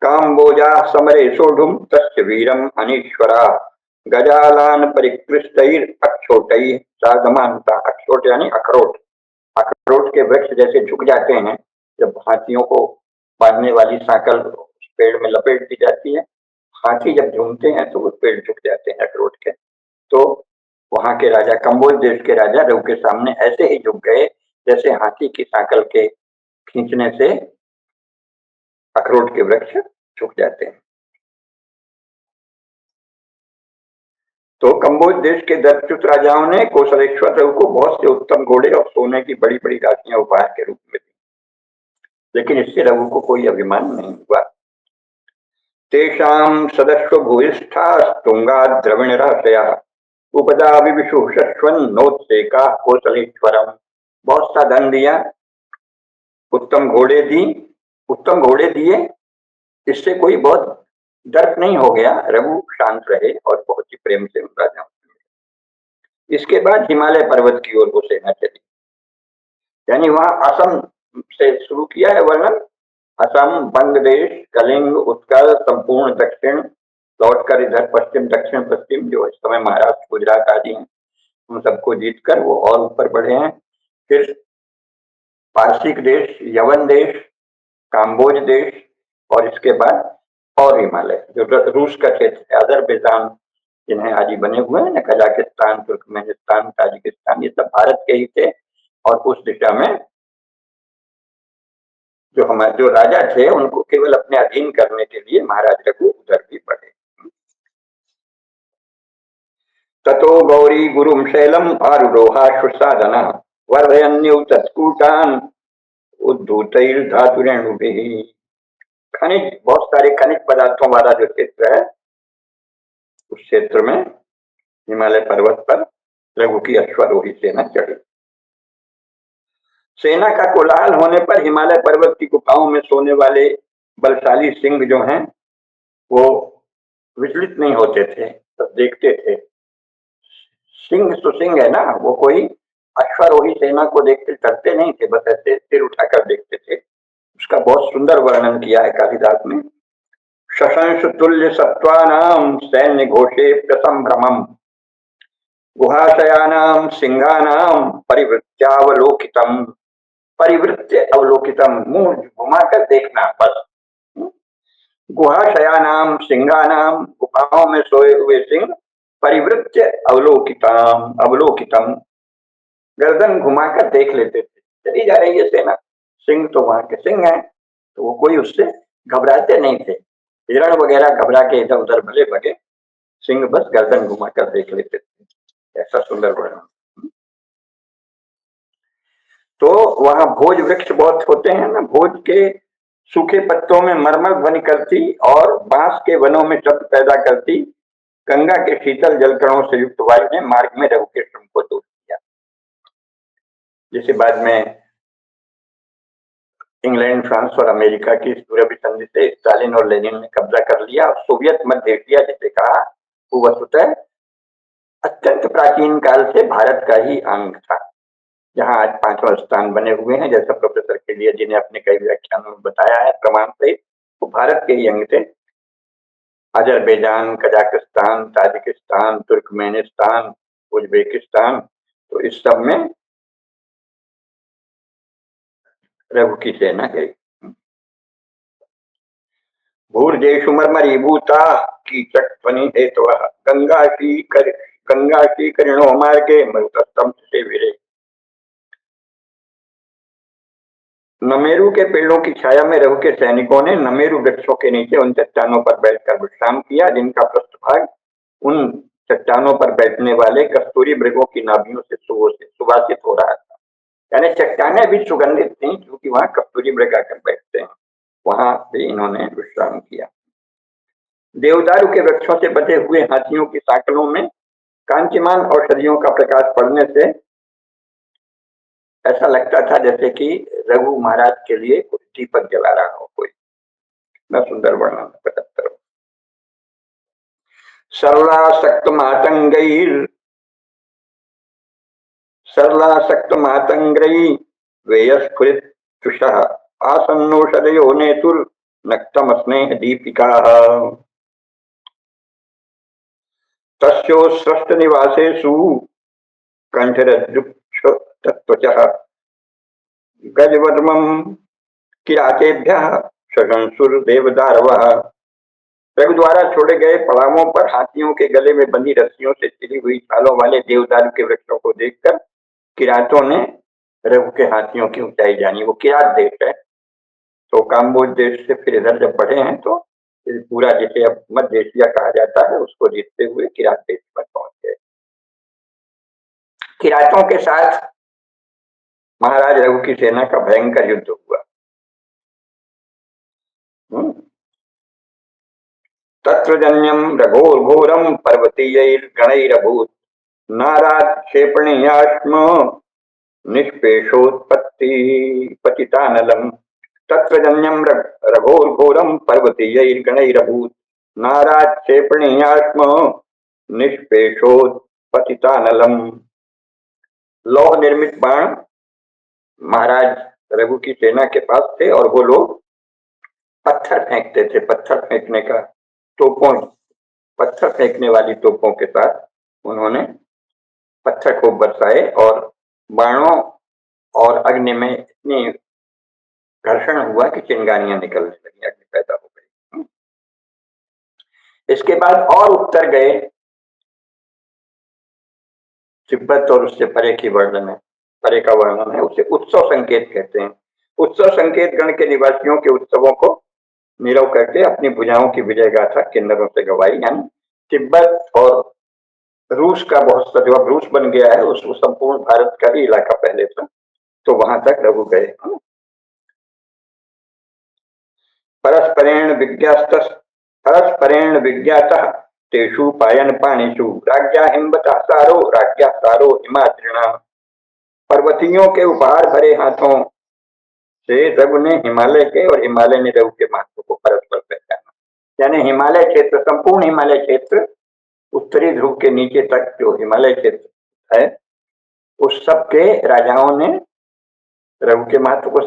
काम्बोजा समरे सोढ़ुम तस्य वीरम अनीश्वरा गजालान परिकृष्टैर अक्षोटैः सागमानता। अक्षोट यानी अखरोट, अखरोट के वृक्ष जैसे झुक जाते हैं जब हाथियों को बांधने वाली साकल पेड़ में लपेट दी जाती है, हाथी जब झूमते हैं तो वो पेड़ झुक जाते हैं अखरोट के। तो वहां के राजा, कंबोज देश के राजा रघु के सामने ऐसे ही झुक गए जैसे हाथी की साकल के खींचने से अखरोट के वृक्ष झुक जाते हैं। तो कंबोज देश के दक्षुत राजाओं ने कौशलेश्वर रघु को बहुत से उत्तम घोड़े और सोने की बड़ी बड़ी राशियां उपहार के रूप में दी, लेकिन इससे रघु को कोई अभिमान नहीं हुआ। तेषां सदस्व भूयिष्ठा तुंगा द्रविण रहस्या उपदा विविशु नोत्सेका कौशलेश्वरम। बहुत सा धन दिया, उत्तम घोड़े दिए, इससे कोई बहुत दर्प नहीं हो गया, रघु शांत रहे और बहुत ही प्रेम से उन राजाओं से मिले। इसके बाद हिमालय पर्वत की ओर वो सेना चली, यानी वहां असम से शुरू किया है वर्णन। असम, बंगदेश, कलिंग, उत्कल, संपूर्ण दक्षिण, लौटकर इधर पश्चिम, दक्षिण पश्चिम जो इस समय महाराष्ट्र, गुजरात आदि हैं, उन सबको जीतकर वो और ऊपर बढ़े हैं। फिर पारसिक देश, यवन देश, काम्बोज देश और इसके बाद और हिमालय जो रूस का क्षेत्र है, अजरबैजान जिन्हें आदि बने हुए हैं ना, कजाकिस्तान, तुर्कमेनिस्तान, ताजिकिस्तान, ये सब भारत के ही थे। और उस दिशा में जो राजा थे उनको केवल अपने अधीन करने के लिए महाराज रघु उधर भी बढ़े। ततो गौरी गुरुम शैलम आरूढ़ोहा सुसाधना वर्धयन्यु तत्कूटान उद्धूतैर धातुरेणुभिः। खनिज, बहुत सारे खनिज पदार्थों वाला जो क्षेत्र है, उस क्षेत्र में हिमालय पर्वत पर रघु की अश्वारोही सेना चढ़ी। सेना का कोलाहल होने पर हिमालय पर्वत की गुफाओं में सोने वाले बलशाली सिंह जो हैं वो विचलित नहीं होते थे, सब देखते थे। सिंह तो सिंह है ना, वो कोई अश्वारोही सेना को देखते डरते नहीं थे, बस ऐसे सिर उठाकर देखते थे। उसका बहुत सुंदर वर्णन किया है कालिदास ने। शशंस तुल्य सत्वानाम सैन्य घोषे प्रसंभ्रमम गुहाशयानाम सिंहानाम परिवृत्यावलोकितम। परिवृत्य अवलोकितम, मुंह घुमाकर देखना बस। गुहाशयानाम सिंहानाम, गुफाओं में सोए हुए सिंह, परिवृत्य अवलोकितम, गर्दन घुमाकर देख लेते थे, चली जा रही है सेना, सिंह तो वहां के सिंह हैं, तो वो कोई उससे घबराते नहीं थे। हिरण वगैरह घबरा के इधर उधर भले भगे, सिंह बस गर्दन घुमाकर देख लेते थे। ऐसा सुंदर वर्णन। तो वहां भोज वृक्ष बहुत होते हैं ना, भोज के सूखे पत्तों में मरमर ध्वनि करती और बांस के वनों में शब्द पैदा करती गंगा के शीतल जलकणों से युक्त वायु ने मार्ग में रघु के श्रम को दूर किया। जिसे बाद में इंग्लैंड, फ्रांस और अमेरिका की पूर्वी संधि से स्टालिन और लेनिन ने कब्जा कर लिया। सोवियत मध्य एशिया जिसे कहा, वो वस्तुतः अत्यंत प्राचीन काल से भारत का ही अंग था, जहां आज 5वां स्थान बने हुए हैं। जैसा प्रोफेसर के लिए जिन्हें अपने कई व्याख्यानों में बताया है प्रमाण से, वो भारत के ही अंग थे। Azerbaijan, Kazakhstan, Tajikistan, Turkmenistan, Uzbekistan, तो इस सब में रघु की सेना गई। भूर्जेषु मर्मरीभूता कीचकध्वनि हेतवः गंगा शीकरिणो मार्गे मरुतस्तम सेविरे। नमेरु के पेड़ों की छाया में रघु के सैनिकों ने नमेरु वृक्षों के नीचे उन चट्टानों पर बैठकर विश्राम किया, जिनका पृष्ठभाग उन चट्टानों पर बैठने वाले कस्तूरी मृगों की नाभियों से सुवासित हो रहा था। यानी चट्टानें भी सुगंधित थी, क्योंकि वहां कस्तूरी मृग आकर बैठते हैं। वहां भी इन्होंने विश्राम किया। देवदारू के वृक्षों से बचे हुए हाथियों की सांकलों में कांतिमान औषधियों का प्रकाश पड़ने से ऐसा लगता था जैसे कि रघु महाराज के लिए कुछ दीपक जला रहा हो कोई। न सुंदर वर्णन 75। सरलासक्त मातंगई वेयस्फुरित तुषः आसन्नोषधयो नेतुर नक्तम स्नेह दीपिका तस्योत्सृष्ट निवासेषु कंठरजुक्ष तत्वचः गजवर्मं किरातेभ्यः शशंसुर देवदारवः। रघु द्वारा छोड़े गए पड़ावों पर हाथियों के गले में बंधी रस्सियों से चिरी हुई छालों वाले देवदारू के वृक्षों को देखकर किरातों ने रघु के हाथियों की ऊंचाई जानी। वो किरात देश है, तो काम्बोज देश से फिर इधर जब बढ़े हैं तो पूरा जिसे अब मध्य एशिया कहा जाता है उसको जीतते हुए किरात देश पर पहुंचे। किरातों के साथ महाराज रघु की सेना का भयंकर युद्ध हुआ। तत्र जन्यम रघोर्घोरम पर्वतीयैर्गणैरभूत् नारात् क्षेपणीयाश्म निष्पेषोत्पत्ति पतितानलम्। तत्र जन्यम रघोर्घोरम पर्वतीयैर्गणैरभूत् नारात् क्षेपणीयाश्म निष्पेषोत्पतितानलम्। लौह निर्मित बाण महाराज रघु की सेना के पास थे और वो लोग पत्थर फेंकते थे। पत्थर फेंकने का पत्थर फेंकने वाली तोपों के साथ उन्होंने पत्थर को बरसाए और बाणों और अग्नि में इतनी घर्षण हुआ कि चिंगारियां निकलने लगी, अग्नि पैदा हो गई। इसके बाद और उत्तर गए तिब्बत और उससे परे की वर्णन है, परे का वर्णन है, उसे उत्सव संकेत कहते हैं। उत्सव संकेत गण के निवासियों के उत्सवों को नीरव करके अपनी भुजाओं की विजय गाथा किन्नरों से गवाई। यानी तिब्बत और रूस का बहुत सा, जो अब रूस बन गया है, उस संपूर्ण भारत का ही इलाका पहले था, तो वहां तक रघु गए। परस्परेण विज्ञातः तेषु पायन पाणिषु राज्ञा हिमवतः सारो राज्ञा सारो हिमाद्रिणा। पर्वतियों के उपहार भरे हाथों से रघु ने हिमालय के और हिमालय ने रघु के महत्व को परस्पर पहचाना। यानी हिमालय क्षेत्र, संपूर्ण हिमालय क्षेत्र, उत्तरी ध्रुव के नीचे तक जो हिमालय क्षेत्र है, उस सब के राजाओं ने रघु के महत्व को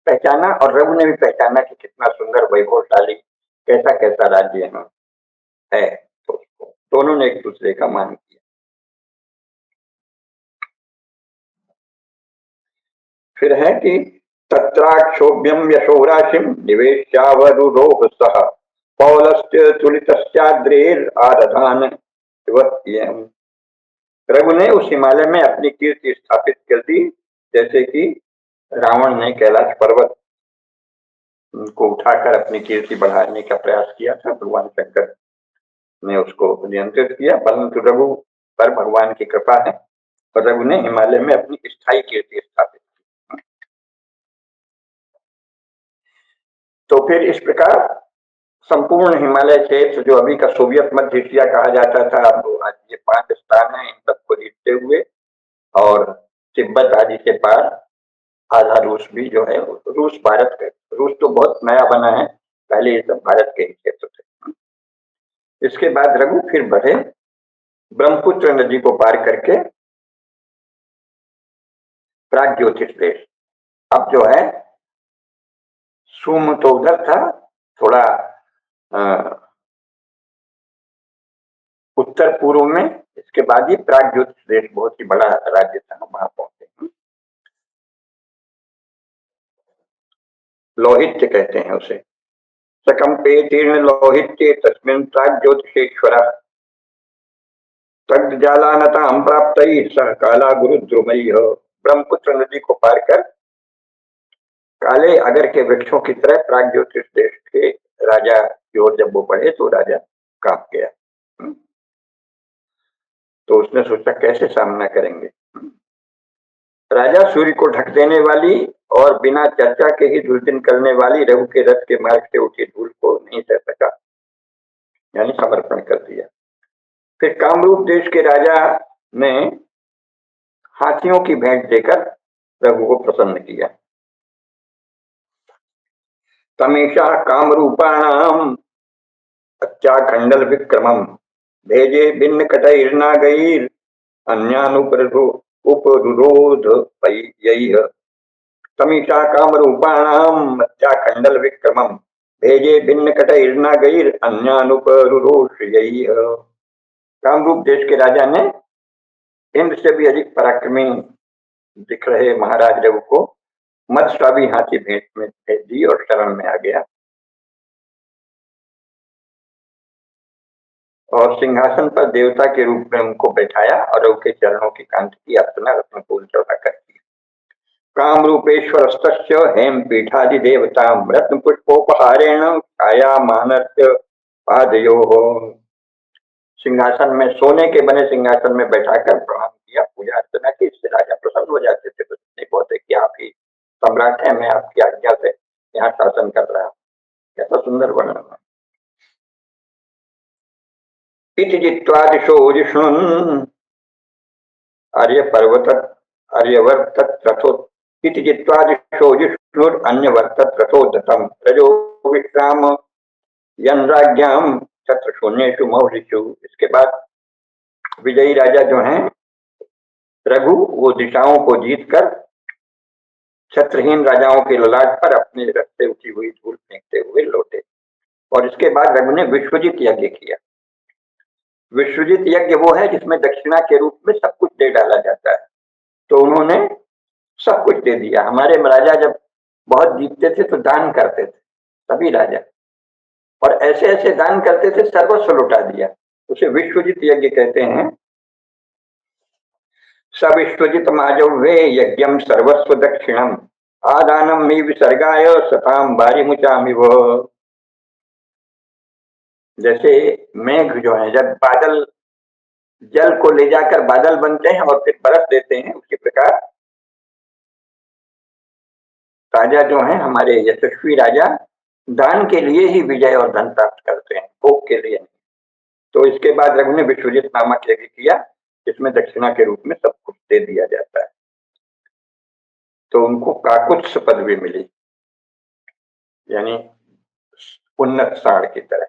पहचाना और रघु ने भी पहचाना कि कितना सुंदर वैभवशाली कैसा कैसा राज्य है। तो दोनों ने एक दूसरे का मान किया। फिर है कि तत्राक्षोभ्यम यशोराशिम निवेश्यावरुरोह सह पौलस्य तुलितस्याद्रेर आदधान। रघु ने उस हिमालय में अपनी कीर्ति स्थापित कर दी, जैसे कि रावण ने कैलाश पर्वत को उठाकर अपनी कीर्ति बढ़ाने का प्रयास किया था। भगवान शंकर ने उसको नियंत्रित किया, परंतु रघु पर भगवान की कृपा है और रघु ने हिमालय में अपनी स्थायी कीर्ति स्थापित की। तो फिर इस प्रकार संपूर्ण हिमालय क्षेत्र, जो अभी का सोवियत मध्य एशिया कहा जाता था, अब आज ये 5 स्थान है, इन सबको जीतते हुए और तिब्बत आदि के पार आधा रूस भी जो है, रूस भारत का, रूस तो बहुत नया बना है, पहले ये सब भारत के ही क्षेत्र थे। इसके बाद रघु फिर बढ़े ब्रह्मपुत्र नदी को पार करके प्राग्ज्योतिष देश। अब जो है सुम तो उधर था, थोड़ा उत्तर पूर्व में, इसके बाद ही प्राग्ज्योतिष देश बहुत ही बड़ा राज्य था, वहां पहुंचे। लोहित्य कहते हैं उसे। सकंपे तीर्ण लोहित्य तस्मिन् प्राग्ज्योतिषेश्वर तग्ध जालानतां प्राप्त सह काला गुरु द्रुमय। ब्रह्मपुत्र नदी को पार कर काले अगर के वृक्षों की तरह प्राग्ज्योतिष देश के राजा की ओर जब वो बढ़े तो राजा कांप गया। तो उसने सोचा कैसे सामना करेंगे। राजा सूर्य को ढक देने वाली और बिना चर्चा के ही दुर्दिन करने वाली रघु के रथ के मार्ग से उठी धूल को नहीं सह सका, यानी समर्पण कर दिया। फिर कामरूप देश के राजा ने हाथियों की भेंट देकर रघु को प्रसन्न किया। तमेशा कामरूपाणाम अत्याखंडल विक्रमम भेजे भिन्न कटैर्नागैर उपरोध तमीशा कामरूपाणाम अत्याखंडल विक्रमम भेजे भिन्न कटैर्नागैर अन्यानुपरुरोषयैः। कामरूप देश के राजा ने इंद्र से भी अधिक पराक्रमी दिख रहे महाराज रघु को मत्स्वामी हाथी भेंट में भेज दी और शरण में आ गया और सिंहासन पर देवता के रूप में उनको बैठाया और रघु के चरणों की कांति की अर्चना रत्नफूल चढ़ाकर की। कामरूपेश्वरस्तस्य हेम पीठादि देवता रत्न पुष्पोपहारेण छाया मानस्य पादयोः। सिंहासन में, सोने के बने सिंहासन में बैठाकर प्रणाम किया, पूजा अर्चना की, इससे राजा प्रसन्न हो जाते थे। तो नहीं बोलते कि आप ही सम्राट हैं, मैं आपकी आज्ञा से यहाँ शासन कर रहा हूँ। कैसा सुंदर वर्णन है। इति जित्वा दिशो जिष्णुन् आर्यवर्तत रथो इति जित्वा दिशो जिष्णुरन्यवर्तत रथोद्धतम् रजो विश्राम यन्राज्ञाम छत्र शून्येषु महर्षिषु। इसके बाद विजयी राजा जो हैं रघु, वो दिशाओं को जीतकर छत्रहीन राजाओं के ललाट पर अपने रथ से उठी हुई धूल फेंकते हुए लौटे। और इसके बाद रघु ने विश्वजित यज्ञ किया। विश्वजित यज्ञ वो है जिसमें दक्षिणा के रूप में सब कुछ दे डाला जाता है। तो उन्होंने सब कुछ दे दिया। हमारे राजा जब बहुत जीतते थे तो दान करते थे, सभी राजा, और ऐसे ऐसे दान करते थे, सर्वस्व लुटा दिया। उसे विश्वजित यज्ञ कहते हैं। सविश्वजित माजव्ये यज्ञम सर्वस्व दक्षिणम आदानम मी विसर्गाय सताम बारिमुचामिव। जैसे मेघ जो है, जब बादल जल को ले जाकर बादल बनते हैं और फिर बरस देते हैं, उसी प्रकार राजा जो हैं हमारे यशस्वी राजा दान के लिए ही विजय और धन प्राप्त करते हैं, भोग के लिए नहीं। तो इसके बाद रघु ने विश्वजित नामक यज्ञ किया, जिसमें दक्षिणा के रूप में सब कुछ दे दिया जाता है। तो उनको काकुत्स पदवी मिली, यानी उन्नत साढ़ की तरह।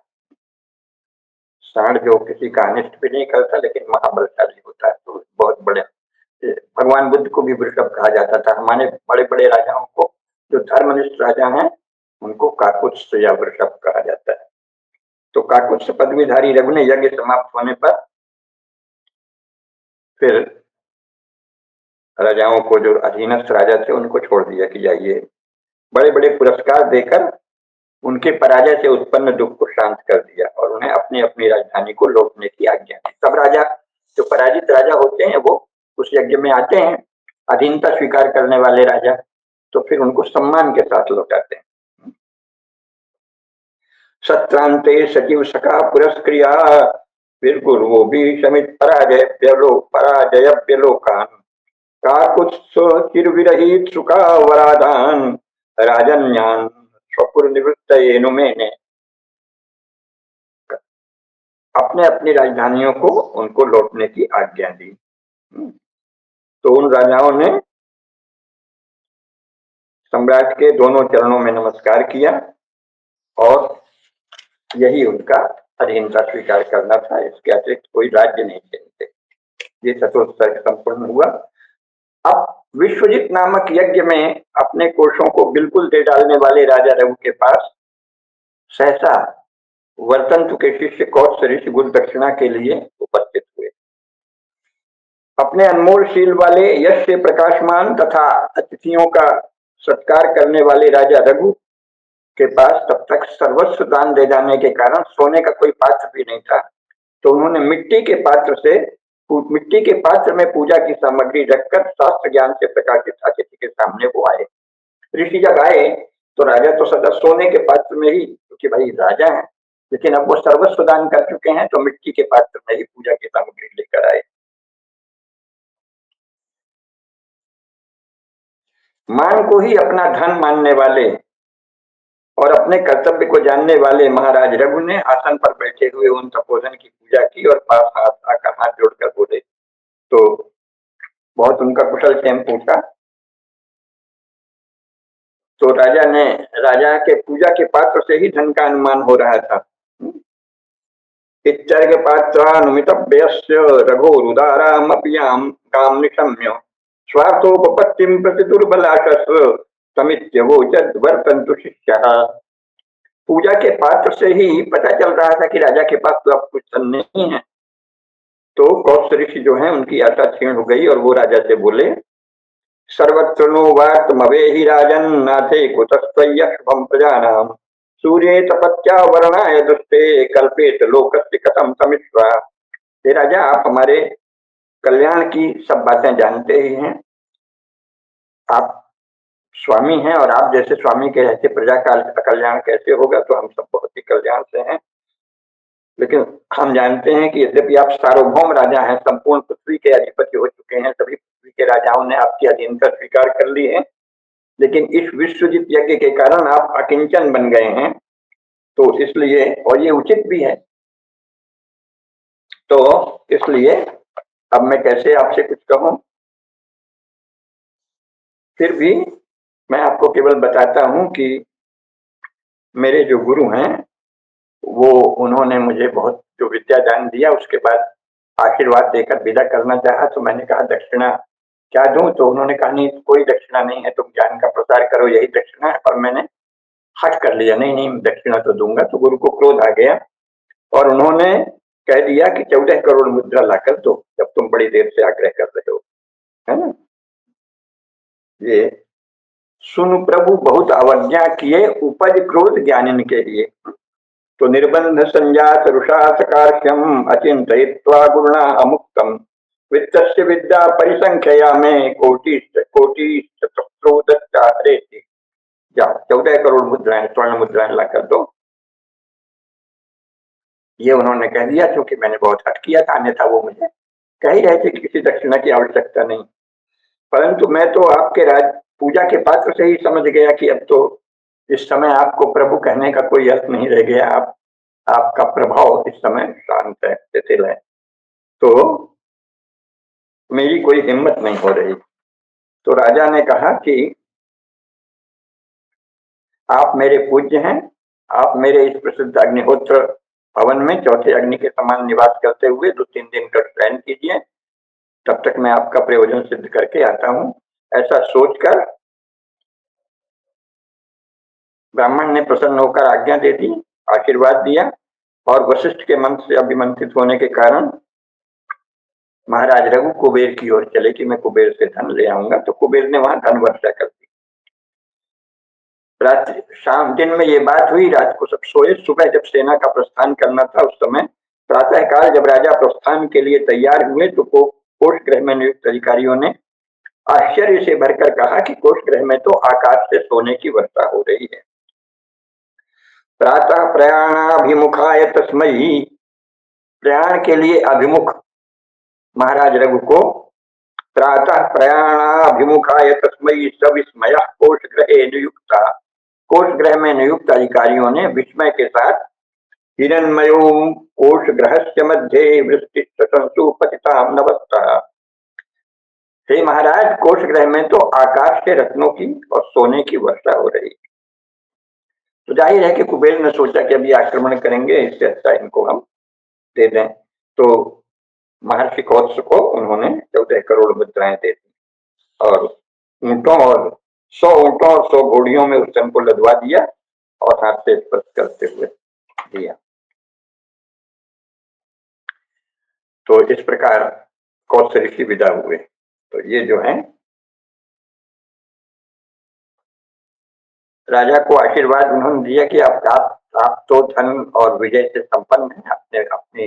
साढ़ जो किसी का अनिष्ट भी नहीं करता लेकिन महाबलशाली होता है, तो बहुत बड़े। भगवान बुद्ध को भी वृषभ कहा जाता था। हमारे बड़े बड़े राजाओं को, जो धर्मनिष्ठ राजा हैं, उनको काकुत्स या वृषभ कहा जाता है। तो काकुत्स पदवीधारी रघु ने यज्ञ समाप्त होने पर फिर राजाओं को, जो अधीनस्थ राजा थे, उनको छोड़ दिया कि जाइए। बड़े बड़े पुरस्कार देकर उनके पराजय से उत्पन्न दुख को शांत कर दिया और उन्हें अपनी अपनी राजधानी को लौटने की आज्ञा दी। सब राजा, जो पराजित राजा होते हैं, वो उस यज्ञ में आते हैं, अधीनता स्वीकार करने वाले राजा, तो फिर उनको सम्मान के साथ लौटाते हैं। सत्रांते सचिव सखा पुरस्क्रिया फिर गुरु भी समित पराजय व्यलोकान काकुत्स चिरविरहित सुखा वराधान राजन्यान स्वपुर निवृत्त मैंने अपने अपनी राजधानियों को उनको लौटने की आज्ञा दी। तो उन राजाओं ने सम्राट के दोनों चरणों में नमस्कार किया और यही उनका अधीनता स्वीकार करना था। इसके अतिरिक्त कोई राज्य नहीं थे। ये चतुर्थ संपूर्ण हुआ। अब विश्वजित नामक यज्ञ में अपने कोषों को बिल्कुल दे डालने वाले राजा रघु के पास सहसा वर्तंतु के शिष्य कौत्स ऋषि गुरु दक्षिणा के लिए उपस्थित हुए। अपने अनमोल शील वाले, यश से प्रकाशमान तथा अतिथियों का सत्कार करने वाले राजा रघु के पास तब तक सर्वस्व दान दे जाने के कारण सोने का कोई पात्र भी नहीं था। तो उन्होंने मिट्टी के पात्र में पूजा की सामग्री रखकर शास्त्र ज्ञान से प्रकाशित अतिथि के सामने वो आए। ऋषि जब आए तो राजा तो सदा सोने के पात्र में ही, क्योंकि भाई राजा हैं, लेकिन अब वो सर्वस्व दान कर चुके हैं, तो मिट्टी के पात्र में ही पूजा की सामग्री लेकर आए। मान को ही अपना धन मानने वाले और अपने कर्तव्य को जानने वाले महाराज रघु ने आसन पर बैठे हुए उन तपोधन की पूजा की और पास आकर हाथ जोड़कर बोले। तो बहुत उनका कुशल क्षेम पूछा। तो राजा के पूजा के पात्र से ही धन का अनुमान हो रहा था। इत्यर्घ्य पात्रानुमितव्यस्य रघोरुदारामप्याम काम निशम्य स्वार्थोपपत्तिं प्रति दुर्बलाशस समित्यवोचद् वर्तन्तु शिष्यः। पूजा के पात्र से ही पता चल रहा था कि राजा के पास तो अब कुछ धन नहीं है। तो कौत्स ऋषि जो है, उनकी आशा क्षीण हो गई और वो राजा से बोले, सर्वत्र नो वार्तमवेहि राजन् नाथे कुतस्त्वय्य शुभं प्रजानां सूर्ये तपत्या वर्णाय दुष्टे कल्पेत लोकस्य कथम समित्वा। हे राजा, आप हमारे कल्याण की सब बातें जानते ही हैं। आप स्वामी हैं और आप जैसे स्वामी के रहते प्रजा का कल्याण कैसे होगा, तो हम सब बहुत ही कल्याण से हैं। लेकिन हम जानते हैं कि यद्यपि आप सार्वभौम राजा हैं, संपूर्ण पृथ्वी के अधिपति हो चुके प्रजाओं ने आपकी अधीनता स्वीकार कर ली है, लेकिन इस विश्वजित यज्ञ के कारण आप अकिंचन बन गए हैं, तो इसलिए, और ये उचित भी है, तो इसलिए अब मैं कैसे आपसे कुछ कहूं। फिर भी मैं आपको केवल बताता हूं कि मेरे जो गुरु हैं वो, उन्होंने मुझे बहुत जो विद्या दान दिया, उसके बाद आशीर्वाद देकर विदा करना चाहा, तो मैंने कहा दक्षिणा क्या दूं, तो उन्होंने कहा नहीं कोई दक्षिणा नहीं है, तुम ज्ञान का प्रसार करो, यही दक्षिणा है। और मैंने हट कर लिया, नहीं नहीं दक्षिणा तो दूंगा। तो गुरु को क्रोध आ गया और उन्होंने कह दिया कि 14 करोड़ मुद्रा लाकर दो, जब तुम बड़ी देर से आग्रह कर रहे हो, है ना। ये सुन प्रभु बहुत अवज्ञा किए, उपज क्रोध ज्ञानिन के लिए, तो निर्बंध संजात रुषा सकार्क्यम अचिंतयित्वा गुरुणा अमुक्तम वित्तस्य विद्या परिसंख्या में कोटि कोटि हरेति। जाओ 14 करोड़ मुद्राएं, स्वर्ण मुद्राएं लाकर दो। ये उन्होंने कह दिया क्योंकि मैंने बहुत हट किया था, अन्यथा वो मुझे कह ही रहे थे कि किसी दक्षिणा की आवश्यकता नहीं। परंतु मैं तो आपके राज पूजा के पात्र से ही समझ गया कि अब तो इस समय आपको प्रभु कहने का कोई अर्थ नहीं रह गया, आपका प्रभाव इस समय शांत है, शिथिल है, तो मेरी कोई हिम्मत नहीं हो रही। तो राजा ने कहा कि आप मेरे पूज्य हैं, आप मेरे इस प्रसिद्ध अग्निहोत्र भवन में चौथे अग्नि के समान निवास करते हुए 2-3 दिन का शयन कीजिए, तब तक मैं आपका प्रयोजन सिद्ध करके आता हूं। ऐसा सोचकर ब्राह्मण ने प्रसन्न होकर आज्ञा दे दी, आशीर्वाद दिया, और वशिष्ठ के मंत्र से अभिमंत्रित होने के कारण महाराज रघु कुबेर की ओर चले कि मैं कुबेर से धन ले आऊंगा। तो कुबेर ने वहां धन वर्षा कर दी। रात्रि शाम दिन में ये बात हुई, रात को सब सोए। सुबह जब सेना का प्रस्थान करना था, उस समय प्रातः काल जब राजा प्रस्थान के लिए तैयार हुए, तो कोष गृह में नियुक्त अधिकारियों ने आश्चर्य से भरकर कहा कि कोष गृह में तो आकाश से सोने की वर्षा हो रही है। प्रातः प्रयाणाभिमुखाय तस्मयी, प्रयाण के लिए अभिमुख महाराज रघु को प्रातः प्रयाणाभिमुखाय तस्मयी सविस्मयः कोष गृहे नियुक्ता, कोष गृह में नियुक्त अधिकारियों ने विस्मय के साथ हिरण्मयो कोष गृहस्य मध्ये वृष्टिस्तंसु पतितां नवस्तः, हे महाराज कोष गृह में तो आकाश से रत्नों की और सोने की वर्षा हो रही। तो जाहिर है कि कुबेर ने सोचा कि अभी आक्रमण करेंगे, इससे अच्छा इनको हम दे दें। तो महर्षि कौत्स को उन्होंने 14 करोड़ मुद्राएं दे दी और ऊंटों और 100 ऊंटों और 100 घोड़ियों में उस धन को लदवा दिया और हाथ से स्पर्श करते हुए दिया। तो इस प्रकार कौत्स ऋषि विदा हुए। तो ये जो है राजा को आशीर्वाद उन्होंने दिया कि आप तो धन और विजय से संपन्न हैं, आपने अपनी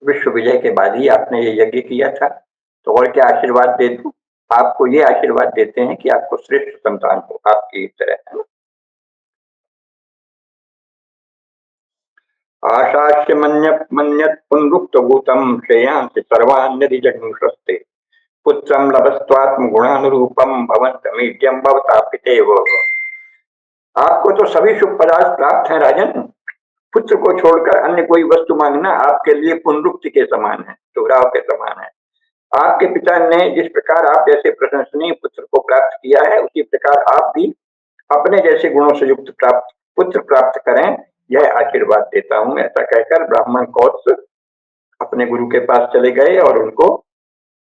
विश्व विजय के बाद ही आपने ये यज्ञ किया था, तो और क्या आशीर्वाद दे दूं। आपको ये आशीर्वाद देते हैं कि आपको श्रेष्ठ संतान हो आपकी तरह, है ना। आशास्य मन्यत पुनरुक्त भूतम श्रेयांस सर्वान्यदि जगनुषस्ते पुत्रम लभस्त्वात्म गुणानुरूपम भवन्तमीड्यम भवता पितेव। आपको तो सभी शुभ पदार्थ प्राप्त है राजन, पुत्र को छोड़कर अन्य कोई वस्तु मांगना आपके लिए पुनरुक्ति के समान है, दोहराव के समान है। आपके पिता ने जिस प्रकार आप जैसे प्रशंसनीय पुत्र को प्राप्त किया है, उसी प्रकार आप भी अपने जैसे गुणों से युक्त पुत्र प्राप्त करें, यह आशीर्वाद देता हूं। ऐसा कहकर ब्राह्मण कौत्स अपने गुरु के पास चले गए और उनको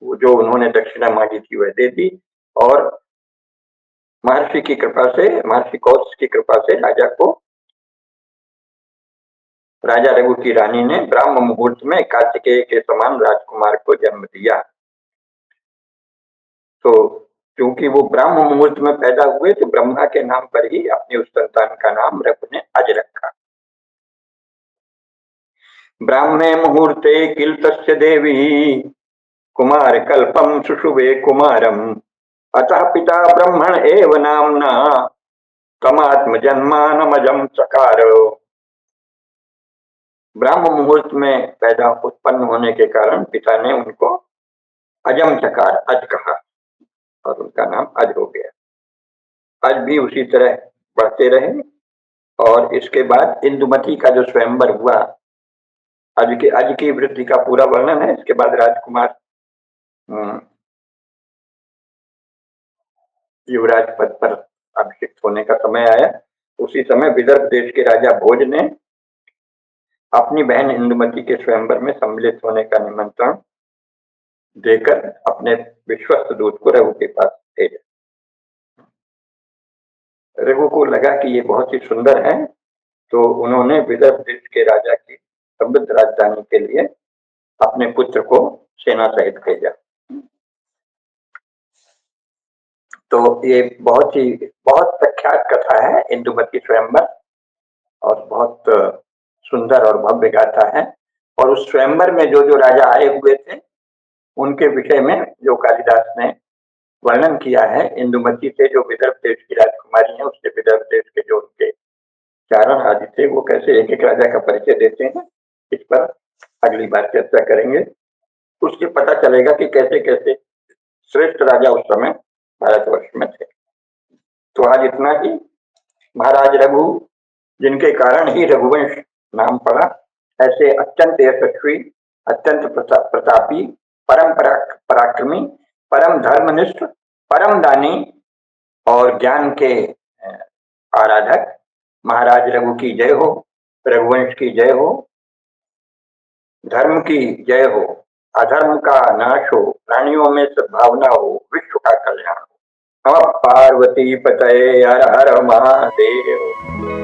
वो जो उन्होंने दक्षिणा मांगी थी वह दे दी। और महर्षि की कृपा से, महर्षि कौत्स की कृपा से राजा रघु की रानी ने ब्राह्म मुहूर्त में कार्तिकेय के समान राजकुमार को जन्म दिया। तो क्योंकि वो ब्राह्म मुहूर्त में पैदा हुए, तो ब्रह्मा के नाम पर ही अपने उस संतान का नाम रघु ने अज रखा। ब्राह्मे मुहूर्ते किल तस्य देवी कुमार कल्पम सुषुवे कुमारम अतः पिता ब्रह्मण एव नामना तमात्म जन्मानमजम चकार। ब्राह्म मुहूर्त में पैदा उत्पन्न होने के कारण पिता ने उनको अजम चकार, अज कहा, और उनका नाम अज हो गया। अज भी उसी तरह बढ़ते रहे, और इसके बाद इंदुमती का जो स्वयंवर हुआ, अज की वृद्धि का पूरा वर्णन है। इसके बाद राजकुमार युवराज पद पर अभिषिक्त होने का समय आया। उसी समय विदर्भ देश के राजा भोज ने अपनी बहन इंदुमती के स्वयंवर में सम्मिलित होने का निमंत्रण देकर अपने विश्वस्त दूत को रघु के पास भेजा। रघु को लगा कि ये बहुत ही सुंदर है, तो उन्होंने विदर्भ देश के राजा की समृद्ध राजधानी के लिए अपने पुत्र को सेना सहित भेजा। तो ये बहुत प्रख्यात कथा है इंदुमती स्वयंवर, और बहुत सुंदर और भव्य गाथा है। और उस स्वयंवर में जो जो राजा आए हुए थे, उनके विषय में जो कालिदास ने वर्णन किया है, इंदुमती से जो विदर्भ देश की राजकुमारी है, उससे विदर्भ देश के जो उनके चारण आदि थे, वो कैसे एक एक राजा का परिचय देते हैं, इस पर अगली बार चर्चा करेंगे। उससे पता चलेगा कि कैसे कैसे श्रेष्ठ राजा उस समय भारतवर्ष में थे। तो आज इतना ही। महाराज रघु, जिनके कारण ही रघुवंश नाम पड़ा, ऐसे अत्यंत यशस्वी, अत्यंत प्रतापी, परम पराक्रमी, परम धर्मनिष्ठ, परम दानी और ज्ञान के आराधक महाराज रघु की जय हो, रघुवंश की जय हो, धर्म की जय हो, अधर्म का नाश हो, प्राणियों में सद्भावना हो, विश्व का कल्याण हो। नमः पार्वती पतये हर हर महादेव।